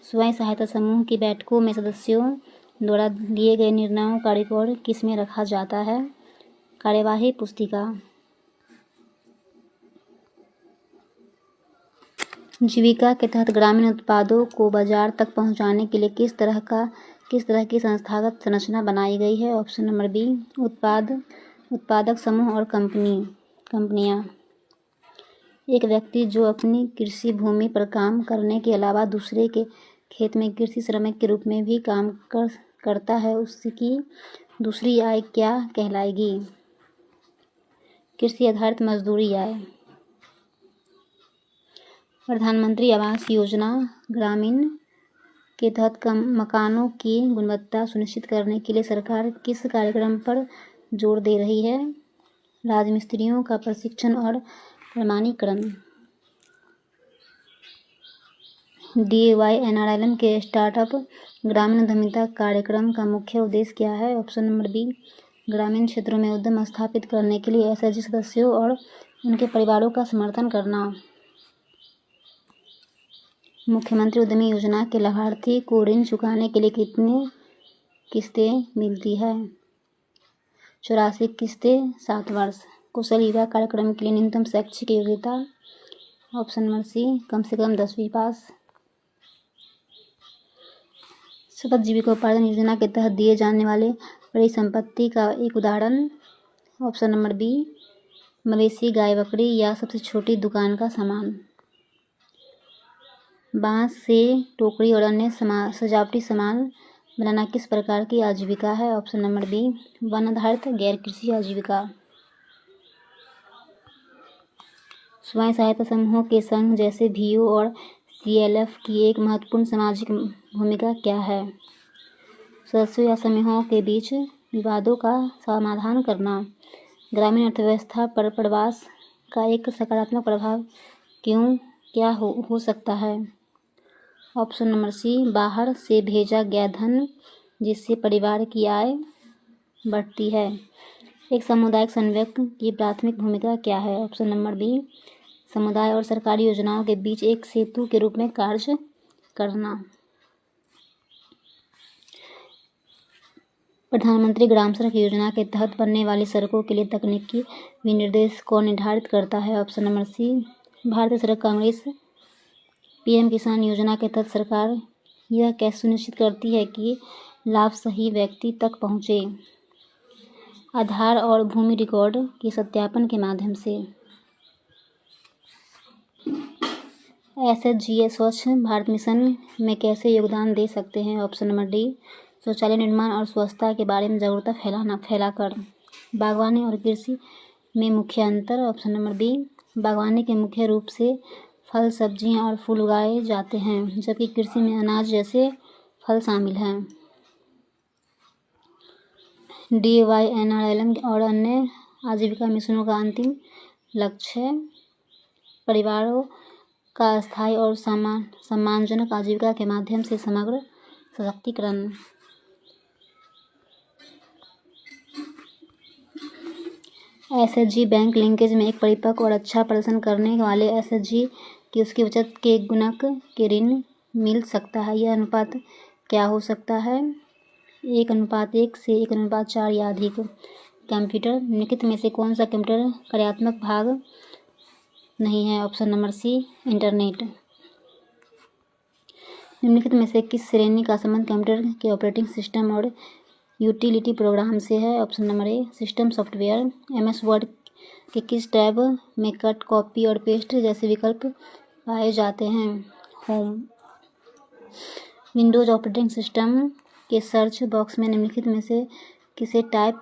स्वयं सहायता समूह की बैठकों में सदस्यों द्वारा लिए गए निर्णयों का रिकॉर्ड किसमें रखा जाता है? कार्यवाही पुस्तिका। जीविका के तहत ग्रामीण उत्पादों को बाजार तक पहुंचाने के लिए किस तरह की संस्थागत संरचना बनाई गई है? ऑप्शन नंबर बी, उत्पादक समूह और कंपनियां। एक व्यक्ति जो अपनी कृषि भूमि पर काम करने के अलावा दूसरे के खेत में कृषि श्रमिक के रूप में भी काम करता है, उसकी दूसरी आय क्या कहलाएगी? कृषि आधारित मजदूरी आय। प्रधानमंत्री आवास योजना ग्रामीण के तहत मकानों की गुणवत्ता सुनिश्चित करने के लिए सरकार किस कार्यक्रम पर जोर दे रही है? राजमिस्त्रियों का प्रशिक्षण और प्रमाणीकरण। DYNRLM के स्टार्टअप ग्रामीण उद्यमिता कार्यक्रम का मुख्य उद्देश्य क्या है? ऑप्शन नंबर बी, ग्रामीण क्षेत्रों में उद्यम स्थापित करने के लिए SHG सदस्यों और उनके परिवारों का समर्थन करना। मुख्यमंत्री उद्यमी योजना के लाभार्थी को ऋण चुकाने के लिए कितनी किस्तें मिलती है? 84 किस्तें 7 वर्ष। कुशल युवा कार्यक्रम के लिए न्यूनतम शैक्षिक योग्यता। ऑप्शन नंबर सी, कम से कम 10वीं पास। सतत जीविकोपार्जन योजना के तहत दिए जाने वाले परिसंपत्ति का एक उदाहरण। ऑप्शन नंबर बी, मवेशी, गाय, बकरी या सबसे छोटी दुकान का सामान। बांस से टोकरी और अन्य सजावटी सामान बनाना किस प्रकार की आजीविका है? ऑप्शन नंबर बी, वन आधारित गैर कृषि आजीविका। स्वयं सहायता समूहों के संघ जैसे VO और CLF की एक महत्वपूर्ण सामाजिक भूमिका क्या है? सदस्यों या समूहों के बीच विवादों का समाधान करना। ग्रामीण अर्थव्यवस्था पर प्रवास का एक सकारात्मक प्रभाव क्या हो सकता है? ऑप्शन नंबर सी, बाहर से भेजा गया धन जिससे परिवार की आय बढ़ती है। एक सामुदायिक संवेदक की प्राथमिक भूमिका क्या है? ऑप्शन नंबर बी, समुदाय और सरकारी योजनाओं के बीच एक सेतु के रूप में कार्य करना। प्रधानमंत्री ग्राम सड़क योजना के तहत बनने वाली सड़कों के लिए तकनीकी विनिर्देश कौन निर्धारित करता है? ऑप्शन नंबर सी, भारतीय सड़क कांग्रेस। पीएम किसान योजना के तहत सरकार यह कैसे सुनिश्चित करती है कि लाभ सही व्यक्ति तक पहुँचे? आधार और भूमि रिकॉर्ड के सत्यापन के माध्यम से। SHGA स्वच्छ भारत मिशन में कैसे योगदान दे सकते हैं? ऑप्शन नंबर डी, शौचालय निर्माण और स्वच्छता के बारे में जागरूकता फैलाकर। बागवानी और कृषि में मुख्य अंतर? ऑप्शन नंबर बी, बागवानी के मुख्य रूप से फल, सब्जियां और फूल उगाए जाते हैं, जबकि कृषि में अनाज जैसे फल शामिल हैं। DYNRLM और अन्य आजीविका मिशनों का अंतिम लक्ष्य परिवारों का स्थायी और सम्मानजनक आजीविका के माध्यम से समग्र सशक्तिकरण। SHG बैंक लिंकेज में एक परिपक्व और अच्छा प्रदर्शन करने वाले SHG की उसकी बचत के गुणक के ऋण मिल सकता है। यह अनुपात क्या हो सकता है? 1:1 से 1:4 या अधिक। कंप्यूटर निम्नलिखित में से कौन सा कंप्यूटर कार्यात्मक भाग नहीं है? Option number C, internet. निम्नलिखित में से किस श्रेणी का संबंध कंप्यूटर के ऑपरेटिंग सिस्टम और यूटिलिटी प्रोग्राम से है? Option number A, system software. MS word के किस टैब में कट, कॉपी और पेस्ट जैसे विकल्प पाए जाते हैं? होम। विंडोज ऑपरेटिंग सिस्टम के सर्च बॉक्स में निम्नलिखित में से किसे टाइप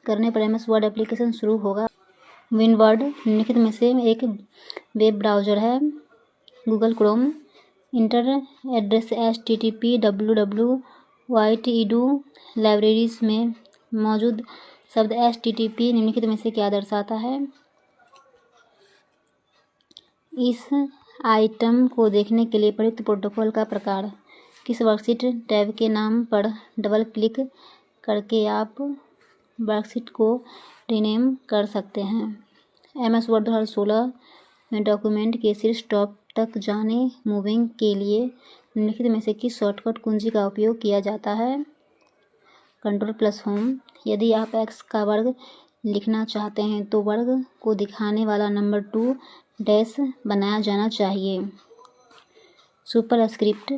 करने पर MS वर्ड एप्लीकेशन शुरू होगा? विनवर्ड निम्नलिखित में से एक वेब ब्राउज़र है। Google Chrome. Inter address HTTP www.edu libraries में मौजूद शब्द HTTP निम्नलिखित में से क्या दर्शाता है? इस आइटम को देखने के लिए प्रयुक्त प्रोटोकॉल का प्रकार। किस वर्कशीट टैब के नाम पर डबल क्लिक करके आप वर्कशीट को रीनेम कर सकते हैं? MS वर्ड 2016 में डॉक्यूमेंट के शीर्ष टॉप तक जाने मूविंग के लिए निम्नलिखित में से किस शॉर्टकट कुंजी का उपयोग किया जाता है? Ctrl+Home। यदि आप x का वर्ग लिखना चाहते हैं तो वर्ग को दिखाने वाला नंबर 2 डैश बनाया जाना चाहिए। सुपरस्क्रिप्ट।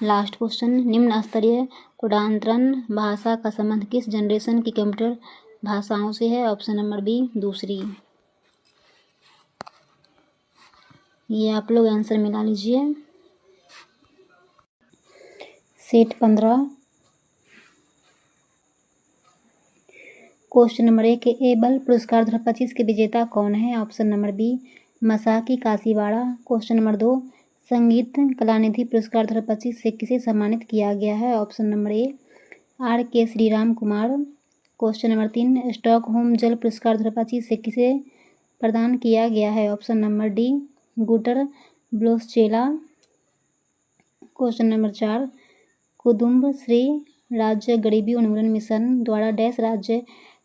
लास्ट क्वेश्चन, निम्न स्तरीय कोडांतरण भाषा का संबंध किस जनरेशन की कंप्यूटर भाषाओं से है? ऑप्शन नंबर बी, दूसरी। ये आप लोग आंसर मिला लीजिए। सेट 15 क्वेश्चन नंबर 1, एबल पुरस्कार 2025 के विजेता कौन है? Option number B, Masaki Kashiwada. Question number 2, Sangita Kalanidhi पुरस्कार 2025 से किसे सम्मानित किया गया है? Option number A, RK Sriram Kumar. Question number 3, Stockholm जल पुरस्कार 2025 से किसे प्रदान किया गया है? Option number D, Gunter Bloschl. Question number 4, Kudumbashree राज्य गरीबी उन्मूलन मिशन द्वारा डैश राज्य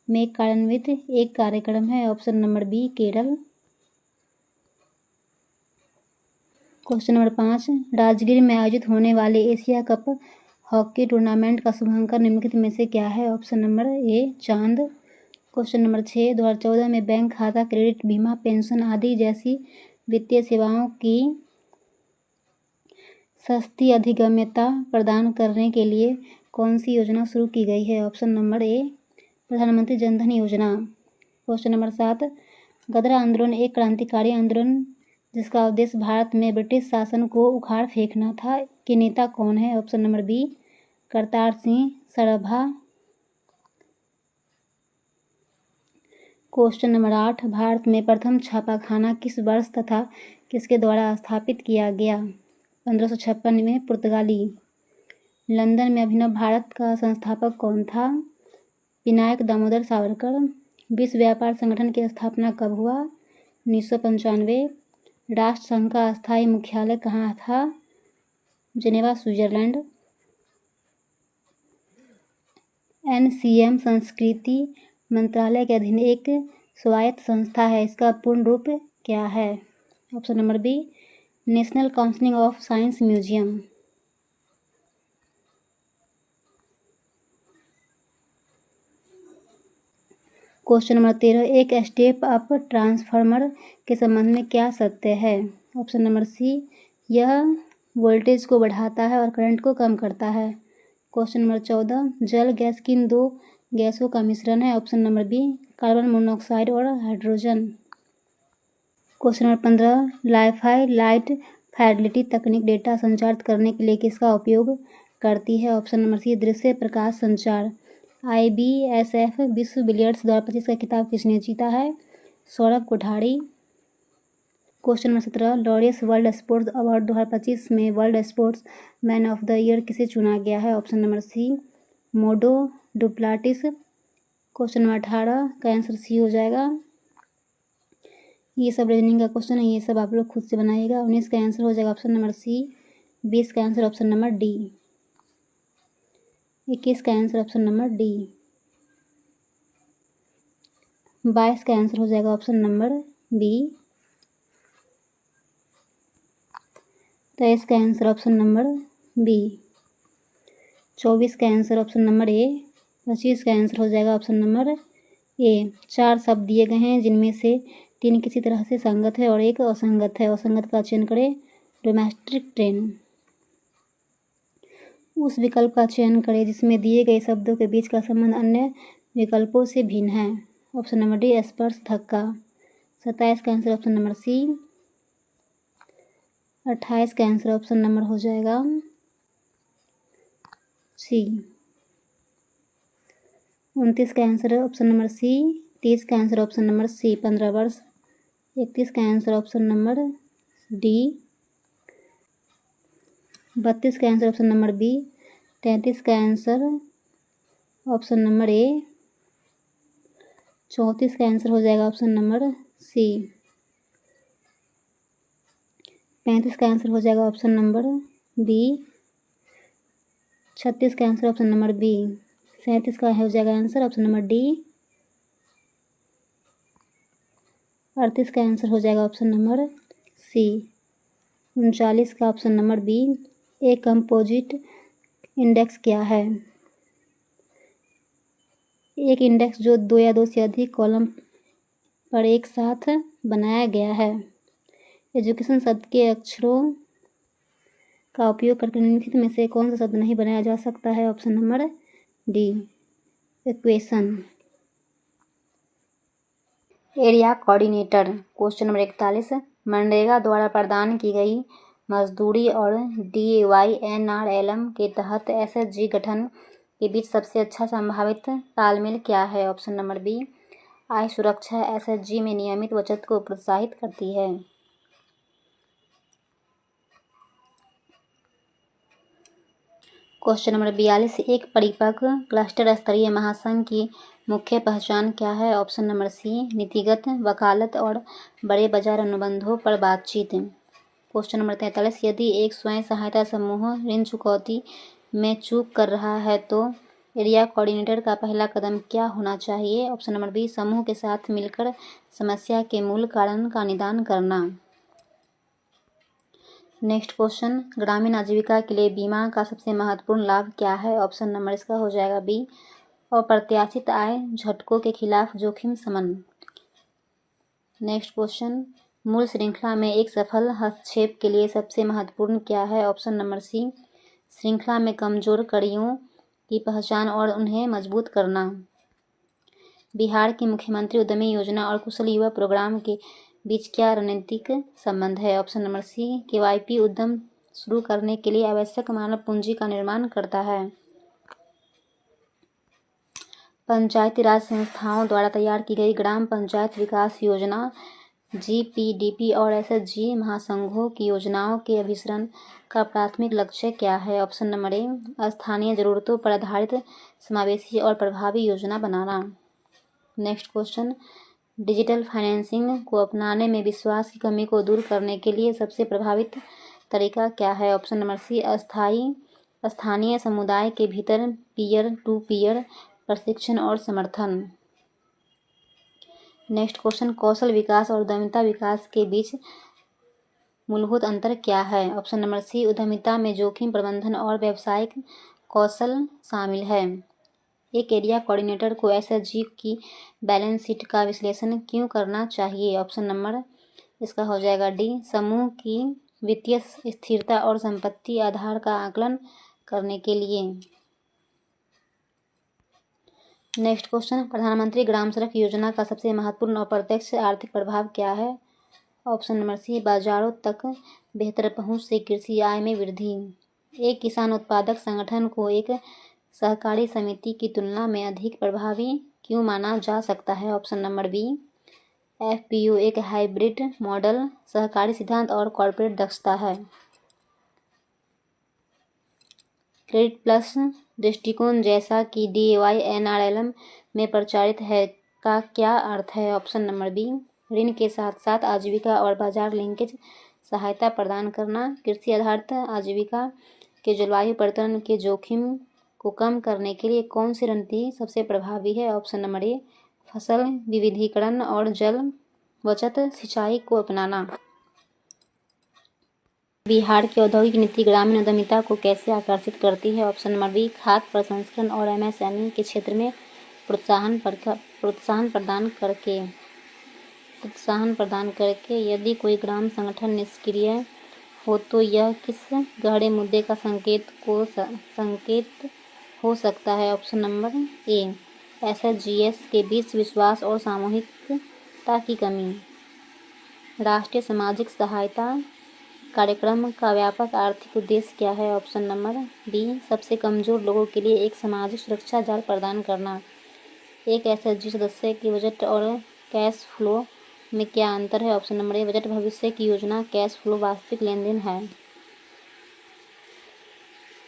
में कार्यान्वित एक कार्यक्रम है? Option number B, Kerala. Question number 5, Rajgir में आयोजित होने वाले एशिया कप हॉकी टूर्नामेंट का शुभांकर निम्नलिखित में से क्या है? ऑप्शन नंबर ए, चांद। क्वेश्चन नंबर 6, 2014 में बैंक खाता, क्रेडिट, बीमा, पेंशन आदि जैसी वित्तीय सेवाओं की सस्ती अधिगम्यता प्रदान करने के लिए कौन सी योजना शुरू की गई है? ऑप्शन नंबर ए, प्रधानमंत्री जनधन योजना। क्वेश्चन नंबर 7, गदर आंदोलन एक क्रांतिकारी आंदोलन जिसका उद्देश्य भारत में ब्रिटिश शासन को उखाड़ फेंकना था, के नेता कौन है? Option number B, Kartar Singh Sarabha. Question number 8, Bharat में प्रथम छापाखाना किस वर्ष तथा किसके द्वारा स्थापित किया गया? 1556 में पुर्तगाली। लंदन में अभिनव भारत का संस्थापक कौन था? विनायक दामोदर सावरकर। विश्व व्यापार संगठन की स्थापना कब हुआ? 1995। राष्ट्र संघ का अस्थायी मुख्यालय कहाँ था? Geneva, Switzerland. NCM संस्कृति मंत्रालय के अधीन एक स्वायत्त संस्था है, इसका पूर्ण रूप क्या है? Option number B, national council of science museum. Question number 13, एक स्टेप अप ट्रांसफार्मर के संबंध में क्या सत्य है? ऑप्शन नंबर सी, यह वोल्टेज को बढ़ाता है और करंट को कम करता है। क्वेश्चन नंबर 14, जल गैस किन दो गैसों का मिश्रण है? Option number B, carbon monoxide और hydrogen. Question number 15, LiFi light fidelity तकनीक डेटा संचार करने के लिए किसका उपयोग करती है? ऑप्शन नंबर सी, दृश्य प्रकाश संचार। IBSF विश्व बिलियर्ड्स 2025 का खिताब किसने जीता है? Saurabh Kothari. Question number 17, Laureus world sports award 2025 में world sports man of the year किसे चुना गया है? Option number C, Mondo Duplantis. Question number 18 का आंसर सी हो जाएगा। ये सब रीजनिंग का क्वेश्चन है, ये सब आप लोग खुद से बनाइएगा। 19 का आंसर हो जाएगा ऑप्शन नंबर सी। 20 का आंसर ऑप्शन नंबर डी। 21 का आंसर ऑप्शन नंबर डी। 22 का आंसर हो जाएगा ऑप्शन नंबर बी। 23 का आंसर ऑप्शन नंबर बी। 24 का आंसर ऑप्शन नंबर ए। 25 का आंसर हो जाएगा ऑप्शन नंबर ए। 4 शब्द दिए गए हैं जिनमें से 3 किसी तरह से संगत है और एक असंगत है। असंगत का चयन करें। Domestic train. उस विकल्प का चयन करें जिसमें दिए गए शब्दों के बीच का संबंध अन्य विकल्पों से भिन्न है। ऑप्शन नंबर डी, स्पर्श धक्का। 27 का आंसर ऑप्शन नंबर सी। 28 का आंसर ऑप्शन नंबर हो जाएगा सी। 29 का आंसर ऑप्शन नंबर सी। 30 का आंसर ऑप्शन नंबर सी, 15 वर्ष। 31 का आंसर ऑप्शन नंबर डी। 32 का आंसर ऑप्शन नंबर बी। 33 का आंसर ऑप्शन नंबर ए। 34 का आंसर हो जाएगा ऑप्शन नंबर सी। 35 का आंसर हो जाएगा ऑप्शन नंबर बी। 36 का आंसर ऑप्शन नंबर बी। 37 का हो जाएगा आंसर ऑप्शन नंबर डी। 38 का आंसर हो जाएगा ऑप्शन नंबर सी। 39 का ऑप्शन नंबर बी। एक कंपोजिट इंडेक्स क्या है? एक इंडेक्स जो 2 या 2 से अधिक कॉलम पर एक साथ बनाया गया है। एजुकेशन शब्द के अक्षरों का उपयोग करके निम्नलिखित में से कौन सा शब्द नहीं बनाया जा सकता है? Option number D, equation. Area coordinator. Question number 41, MNREGA द्वारा प्रदान की गई मजदूरी और DYNRLM के तहत SHG गठन के बीच सबसे अच्छा संभावित तालमेल क्या है? ऑप्शन नंबर बी, आय सुरक्षा SHG में नियमित बचत को प्रोत्साहित करती है। क्वेश्चन नंबर 42, एक परिपक्व क्लस्टर स्तरीय महासंघ की मुख्य पहचान क्या है? ऑप्शन नंबर सी, नीतिगत वकालत और बड़े बाजार अनुबंधों पर बातचीत। क्वेश्चन नंबर 43, यदि एक स्वयं सहायता समूह ऋण चुकौती में चूक कर रहा है तो एरिया कोऑर्डिनेटर का पहला कदम क्या होना चाहिए? ऑप्शन नंबर बी, समूह के साथ मिलकर समस्या के मूल कारण का निदान करना। नेक्स्ट क्वेश्चन, ग्रामीण आजीविका के लिए बीमा का सबसे महत्वपूर्ण लाभ क्या है? ऑप्शन नंबर इसका हो जाएगा बी, अप्रत्याशित आय झटकों के खिलाफ जोखिम शमन। नेक्स्ट क्वेश्चन, मूल श्रृंखला में एक सफल हस्तक्षेप के लिए सबसे महत्वपूर्ण क्या है? ऑप्शन नंबर सी, श्रृंखला में कमजोर कड़ियों की पहचान और उन्हें मजबूत करना। बिहार की मुख्यमंत्री उद्यमी योजना और कुशल युवा प्रोग्राम के बीच क्या रणनीतिक संबंध है? ऑप्शन नंबर सी, KYP उद्यम शुरू करने के लिए आवश्यक मानव पूंजी का निर्माण करता है। पंचायती राज संस्थाओं द्वारा तैयार की गई ग्राम पंचायत विकास योजना GPDP और SHG महासंघों की योजनाओं के अभिसरण का प्राथमिक लक्ष्य क्या है? ऑप्शन नंबर ए, स्थानीय जरूरतों पर आधारित समावेशी और प्रभावी योजना बनाना। नेक्स्ट क्वेश्चन, डिजिटल फाइनेंसिंग को अपनाने में विश्वास की कमी को दूर करने के लिए सबसे प्रभावित तरीका क्या है? ऑप्शन नंबर सी, स्थानीय समुदाय के भीतर पीयर टू पीयर प्रशिक्षण और समर्थन। नेक्स्ट क्वेश्चन, कौशल विकास और उद्यमिता विकास के बीच मूलभूत अंतर क्या है? ऑप्शन नंबर सी, उद्यमिता में जोखिम प्रबंधन और व्यावसायिक कौशल शामिल है। एक एरिया कोऑर्डिनेटर को एसएचजी की बैलेंस शीट का विश्लेषण क्यों करना चाहिए? ऑप्शन नंबर इसका हो जाएगा डी, समूह की वित्तीय स्थिरता और संपत्ति आधार का आकलन करने के लिए। नेक्स्ट क्वेश्चन, प्रधानमंत्री ग्राम सड़क योजना का सबसे महत्वपूर्ण अप्रत्यक्ष आर्थिक प्रभाव क्या है? ऑप्शन नंबर सी, बाजारों तक बेहतर पहुंच से कृषि आय में वृद्धि। एक किसान उत्पादक संगठन को एक सहकारी समिति की तुलना में अधिक प्रभावी क्यों माना जा सकता है? ऑप्शन नंबर बी, एफपीओ एक हाइब्रिड मॉडल, सहकारी सिद्धांत और कॉर्पोरेट दक्षता है। क्रेडिट प्लस दृष्टिकोण जैसा कि डीएवाई एनआरएलएम में प्रचारित है का क्या अर्थ है? ऑप्शन नंबर बी, ऋण के साथ साथ आजीविका और बाजार लिंकेज सहायता प्रदान करना। कृषि आधारित आजीविका के जलवायु परिवर्तन के जोखिम को कम करने के लिए कौन सी रणनीति सबसे प्रभावी है? ऑप्शन नंबर ए, फसल विविधीकरण और जल बचत सिंचाई को अपनाना। बिहार की औद्योगिक नीति ग्रामीण उद्यमिता को कैसे आकर्षित करती है? ऑप्शन नंबर बी, खाद्य प्रसंस्करण और एमएसएमई के क्षेत्र में प्रोत्साहन प्रदान करके। यदि कोई ग्राम संगठन निष्क्रिय हो तो यह किस गहरे मुद्दे का संकेत हो सकता है? ऑप्शन नंबर ए, एसएचजीएस के बीच विश्वास और सामूहिकता की कमी। राष्ट्रीय सामाजिक सहायता कार्यक्रम का व्यापक आर्थिक उद्देश्य क्या है? ऑप्शन नंबर बी, सबसे कमजोर लोगों के लिए एक सामाजिक सुरक्षा जाल प्रदान करना। एक एसएचजी सदस्य के बजट और कैश फ्लो में क्या अंतर है? ऑप्शन नंबर ए, बजट भविष्य की योजना, कैश फ्लो वास्तविक लेन देन है।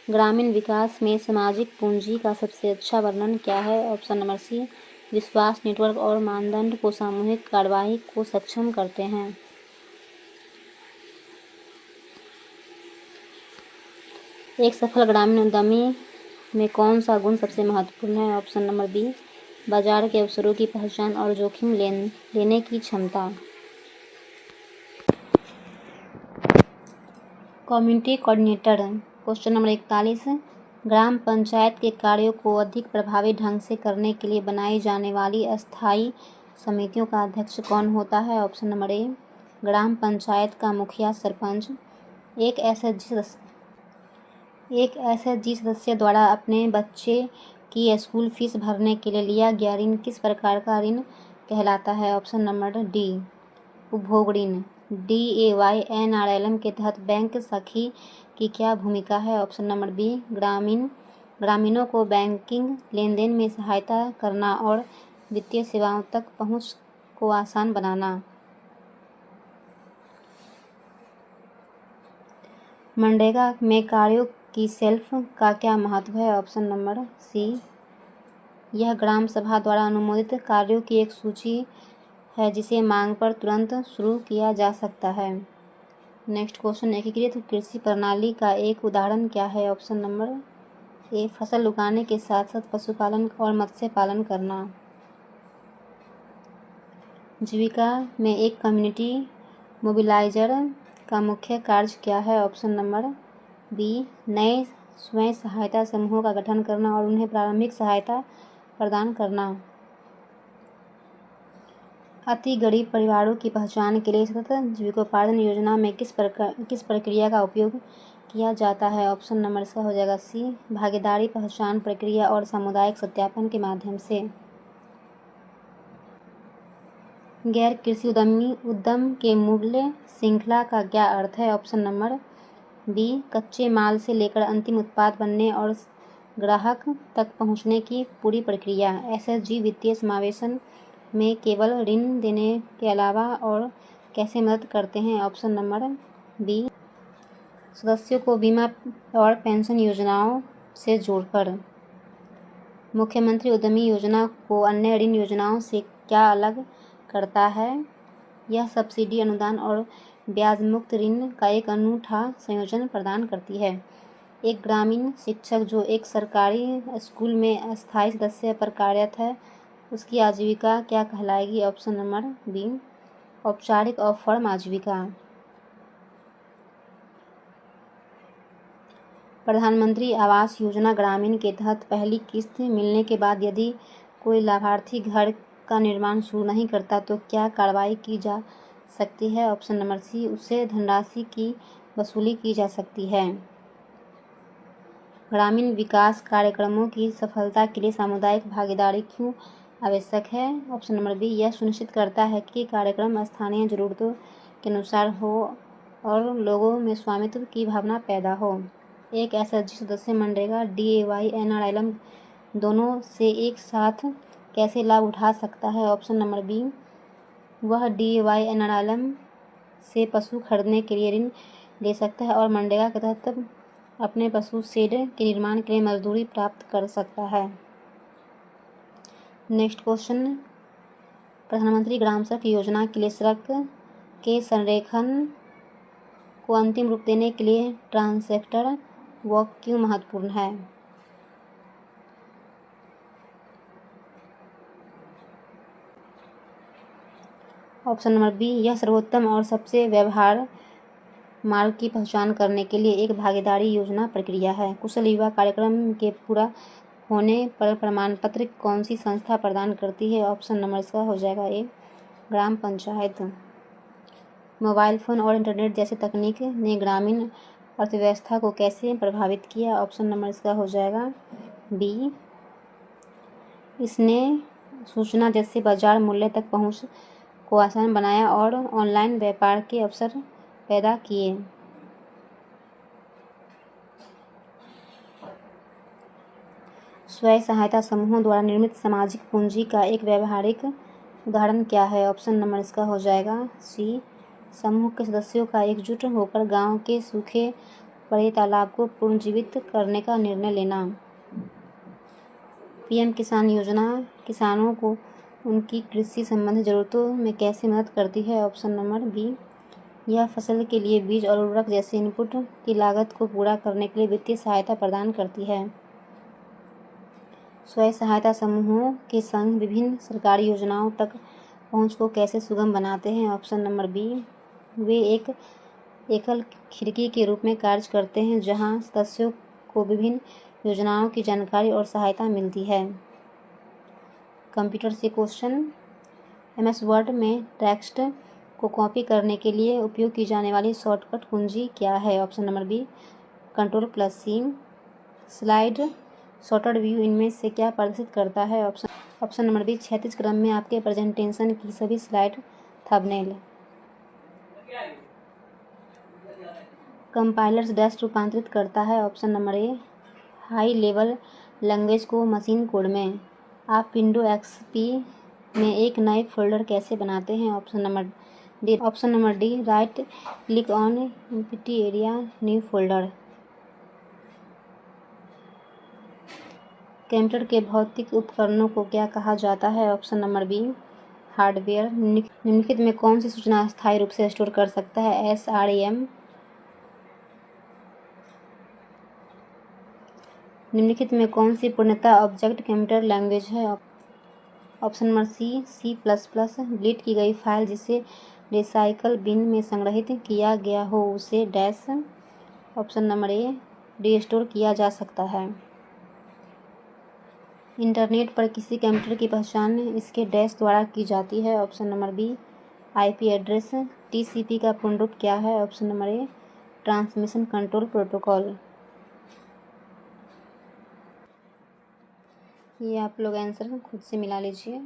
ग्रामीण विकास में सामाजिक पूंजी का सबसे अच्छा वर्णन क्या है? ऑप्शन नंबर सी, विश्वास नेटवर्क और मानदंड को सामूहिक कार्यवाही को सक्षम करते हैं। एक सफल ग्रामीण उद्यमी में कौन सा गुण सबसे महत्वपूर्ण है? ऑप्शन नंबर बी, बाजार के अवसरों की पहचान और जोखिम लेने की क्षमता। Community coordinator. क्वेश्चन नंबर 41, ग्राम पंचायत के कार्यों को अधिक प्रभावी ढंग से करने के लिए बनाई जाने वाली अस्थायी समितियों का अध्यक्ष कौन होता है? ऑप्शन नंबर ए, ग्राम पंचायत का मुखिया सरपंच। एक एसएचजी सदस्य द्वारा अपने बच्चे की स्कूल फीस भरने के लिए लिया गया ऋण किस प्रकार का ऋण कहलाता है? ऑप्शन नंबर डी, उपभोग ऋण। डीएवाई एनआरएलएम के तहत बैंक सखी की क्या भूमिका है? ऑप्शन नंबर बी, ग्रामीणों को बैंकिंग लेन देन में सहायता करना और वित्तीय सेवाओं तक पहुंच को आसान बनाना। मनरेगा में कार्यों की शेल्फ का क्या महत्व है? ऑप्शन नंबर सी, यह ग्राम सभा द्वारा अनुमोदित कार्यों की एक सूची है जिसे मांग पर तुरंत शुरू किया जा सकता है। नेक्स्ट क्वेश्चन, एकीकृत कृषि प्रणाली का एक उदाहरण क्या है? ऑप्शन नंबर ए, फसल उगाने के साथ साथ पशुपालन और मत्स्य पालन करना। जीविका में एक कम्युनिटी मोबिलाइजर का मुख्य कार्य क्या है? ऑप्शन नंबर बी, नए स्वयं सहायता समूहों का गठन करना और उन्हें प्रारंभिक सहायता प्रदान करना। अति गरीब परिवारों की पहचान के लिए सतत जीविकोपार्जन योजना में किस प्रक्रिया का उपयोग किया जाता है? ऑप्शन नंबर इसका हो जाएगा सी, भागीदारी पहचान प्रक्रिया और सामुदायिक सत्यापन के माध्यम से। गैर कृषि उद्यम के मूल्य श्रृंखला का क्या अर्थ है? ऑप्शन नंबर बी, कच्चे माल से लेकर अंतिम उत्पाद बनने और ग्राहक तक पहुंचने की पूरी प्रक्रिया। एसएचजी वित्तीय समावेशन में केवल ऋण देने के अलावा और कैसे मदद करते हैं? ऑप्शन नंबर बी, सदस्यों को बीमा और पेंशन योजनाओं से जोड़कर। मुख्यमंत्री उद्यमी योजना को अन्य ऋण योजनाओं से क्या अलग करता है? यह सब्सिडी, अनुदान और ब्याज मुक्त ऋण का एक अनूठा संयोजन प्रदान करती है। एक ग्रामीण शिक्षक जो एक सरकारी स्कूल में अस्थायी सदस्य पर कार्यरत है, उसकी आजीविका क्या कहलाएगी? ऑप्शन नंबर बी, औपचारिक और फर्म आजीविका। प्रधानमंत्री आवास योजना ग्रामीण के तहत पहली किस्त मिलने के बाद यदि कोई लाभार्थी घर का निर्माण शुरू नहीं करता तो क्या कार्रवाई की जा सकती है? ऑप्शन नंबर सी, उससे धनराशि की वसूली की जा सकती है। ग्रामीण विकास कार्यक्रमों की सफलता के लिए सामुदायिक भागीदारी क्यों आवश्यक है? ऑप्शन नंबर बी, यह सुनिश्चित करता है कि कार्यक्रम स्थानीय ज़रूरतों के अनुसार हो और लोगों में स्वामित्व की भावना पैदा हो। एक एसएचजी सदस्य मनरेगा, डीएवाई, एनआरएलएम दोनों से एक साथ कैसे लाभ उठा सकता है? ऑप्शन नंबर बी, वह डीएवाई एनआरएलएम से पशु खरीदने के लिए ऋण ले सकता है और मनरेगा के तहत अपने पशु शेड के निर्माण के लिए मजदूरी प्राप्त कर सकता है। नेक्स्ट क्वेश्चन, प्रधानमंत्री ग्राम सड़क योजना के लिए सड़क के संरेखण को अंतिम रूप देने के लिए ट्रांससेक्टर वर्क क्यों महत्वपूर्ण है? ऑप्शन नंबर बी, यह सर्वोत्तम और सबसे व्यवहार मार्ग की पहचान करने के लिए एक भागीदारी योजना प्रक्रिया है। कुशल युवा कार्यक्रम के पूरा होने पर प्रमाण पत्र कौन सी संस्था प्रदान करती है? ऑप्शन नंबर इसका हो जाएगा ए, ग्राम पंचायत। मोबाइल फ़ोन और इंटरनेट जैसी तकनीक ने ग्रामीण अर्थव्यवस्था को कैसे प्रभावित किया? ऑप्शन नंबर इसका हो जाएगा बी, इसने सूचना जैसे बाजार मूल्य तक पहुंच को आसान बनाया और ऑनलाइन व्यापार के अवसर पैदा किए। स्वयं सहायता समूहों द्वारा निर्मित सामाजिक पूंजी का एक व्यवहारिक उदाहरण क्या है? ऑप्शन नंबर इसका हो जाएगा सी, समूह के सदस्यों का एकजुट होकर गांव के सूखे पड़े तालाब को पुनर्जीवित करने का निर्णय लेना। पीएम किसान योजना किसानों को उनकी कृषि संबंधी ज़रूरतों में कैसे मदद करती है? ऑप्शन नंबर बी, यह फसल के लिए बीज और उर्वरक जैसे इनपुट की लागत को पूरा करने के लिए वित्तीय सहायता प्रदान करती है। स्वयं सहायता समूहों के संघ विभिन्न सरकारी योजनाओं तक पहुंच को कैसे सुगम बनाते हैं? ऑप्शन नंबर बी, वे एक एकल खिड़की के रूप में कार्य करते हैं जहां सदस्यों को विभिन्न योजनाओं की जानकारी और सहायता मिलती है। कंप्यूटर से क्वेश्चन, एमएस वर्ड में टेक्स्ट को कॉपी करने के लिए उपयोग की जाने वाली शॉर्टकट कुंजी क्या है? Option number B, Ctrl+C। Slide sorter view इनमें से क्या प्रदर्शित करता है? ऑप्शन नंबर बी, क्षैतिज क्रम में आपके प्रेजेंटेशन की सभी स्लाइड थंबनेल। कंपाइलर्स डैश रूपांतरित करता है? ऑप्शन नंबर ए, हाई लेवल लैंग्वेज को मशीन कोड में। आप विंडो एक्सपी में एक नए फोल्डर कैसे बनाते हैं? Option number D, right click on empty area, new folder. Computer के भौतिक उपकरणों को क्या कहा जाता है? Option number B, hardware. निम्नलिखित में कौन सी सूचना अस्थायी रूप से स्टोर कर सकता है? SRAM। निम्नलिखित में कौन सी पूर्णतः ऑब्जेक्ट कंप्यूटर लैंग्वेज है? Option number C, C++। Delete की गई फाइल जिसे रिसाइकल बिन में संग्रहित किया गया हो उसे डैश। ऑप्शन नंबर ए, रीस्टोर किया जा सकता है। इंटरनेट पर किसी कंप्यूटर की पहचान इसके डैश द्वारा की जाती है। Option number B, IP address. TCP का पूर्ण रूप क्या है? Option number A, transmission control protocol. ये आप लोग आंसर खुद से मिला लीजिए।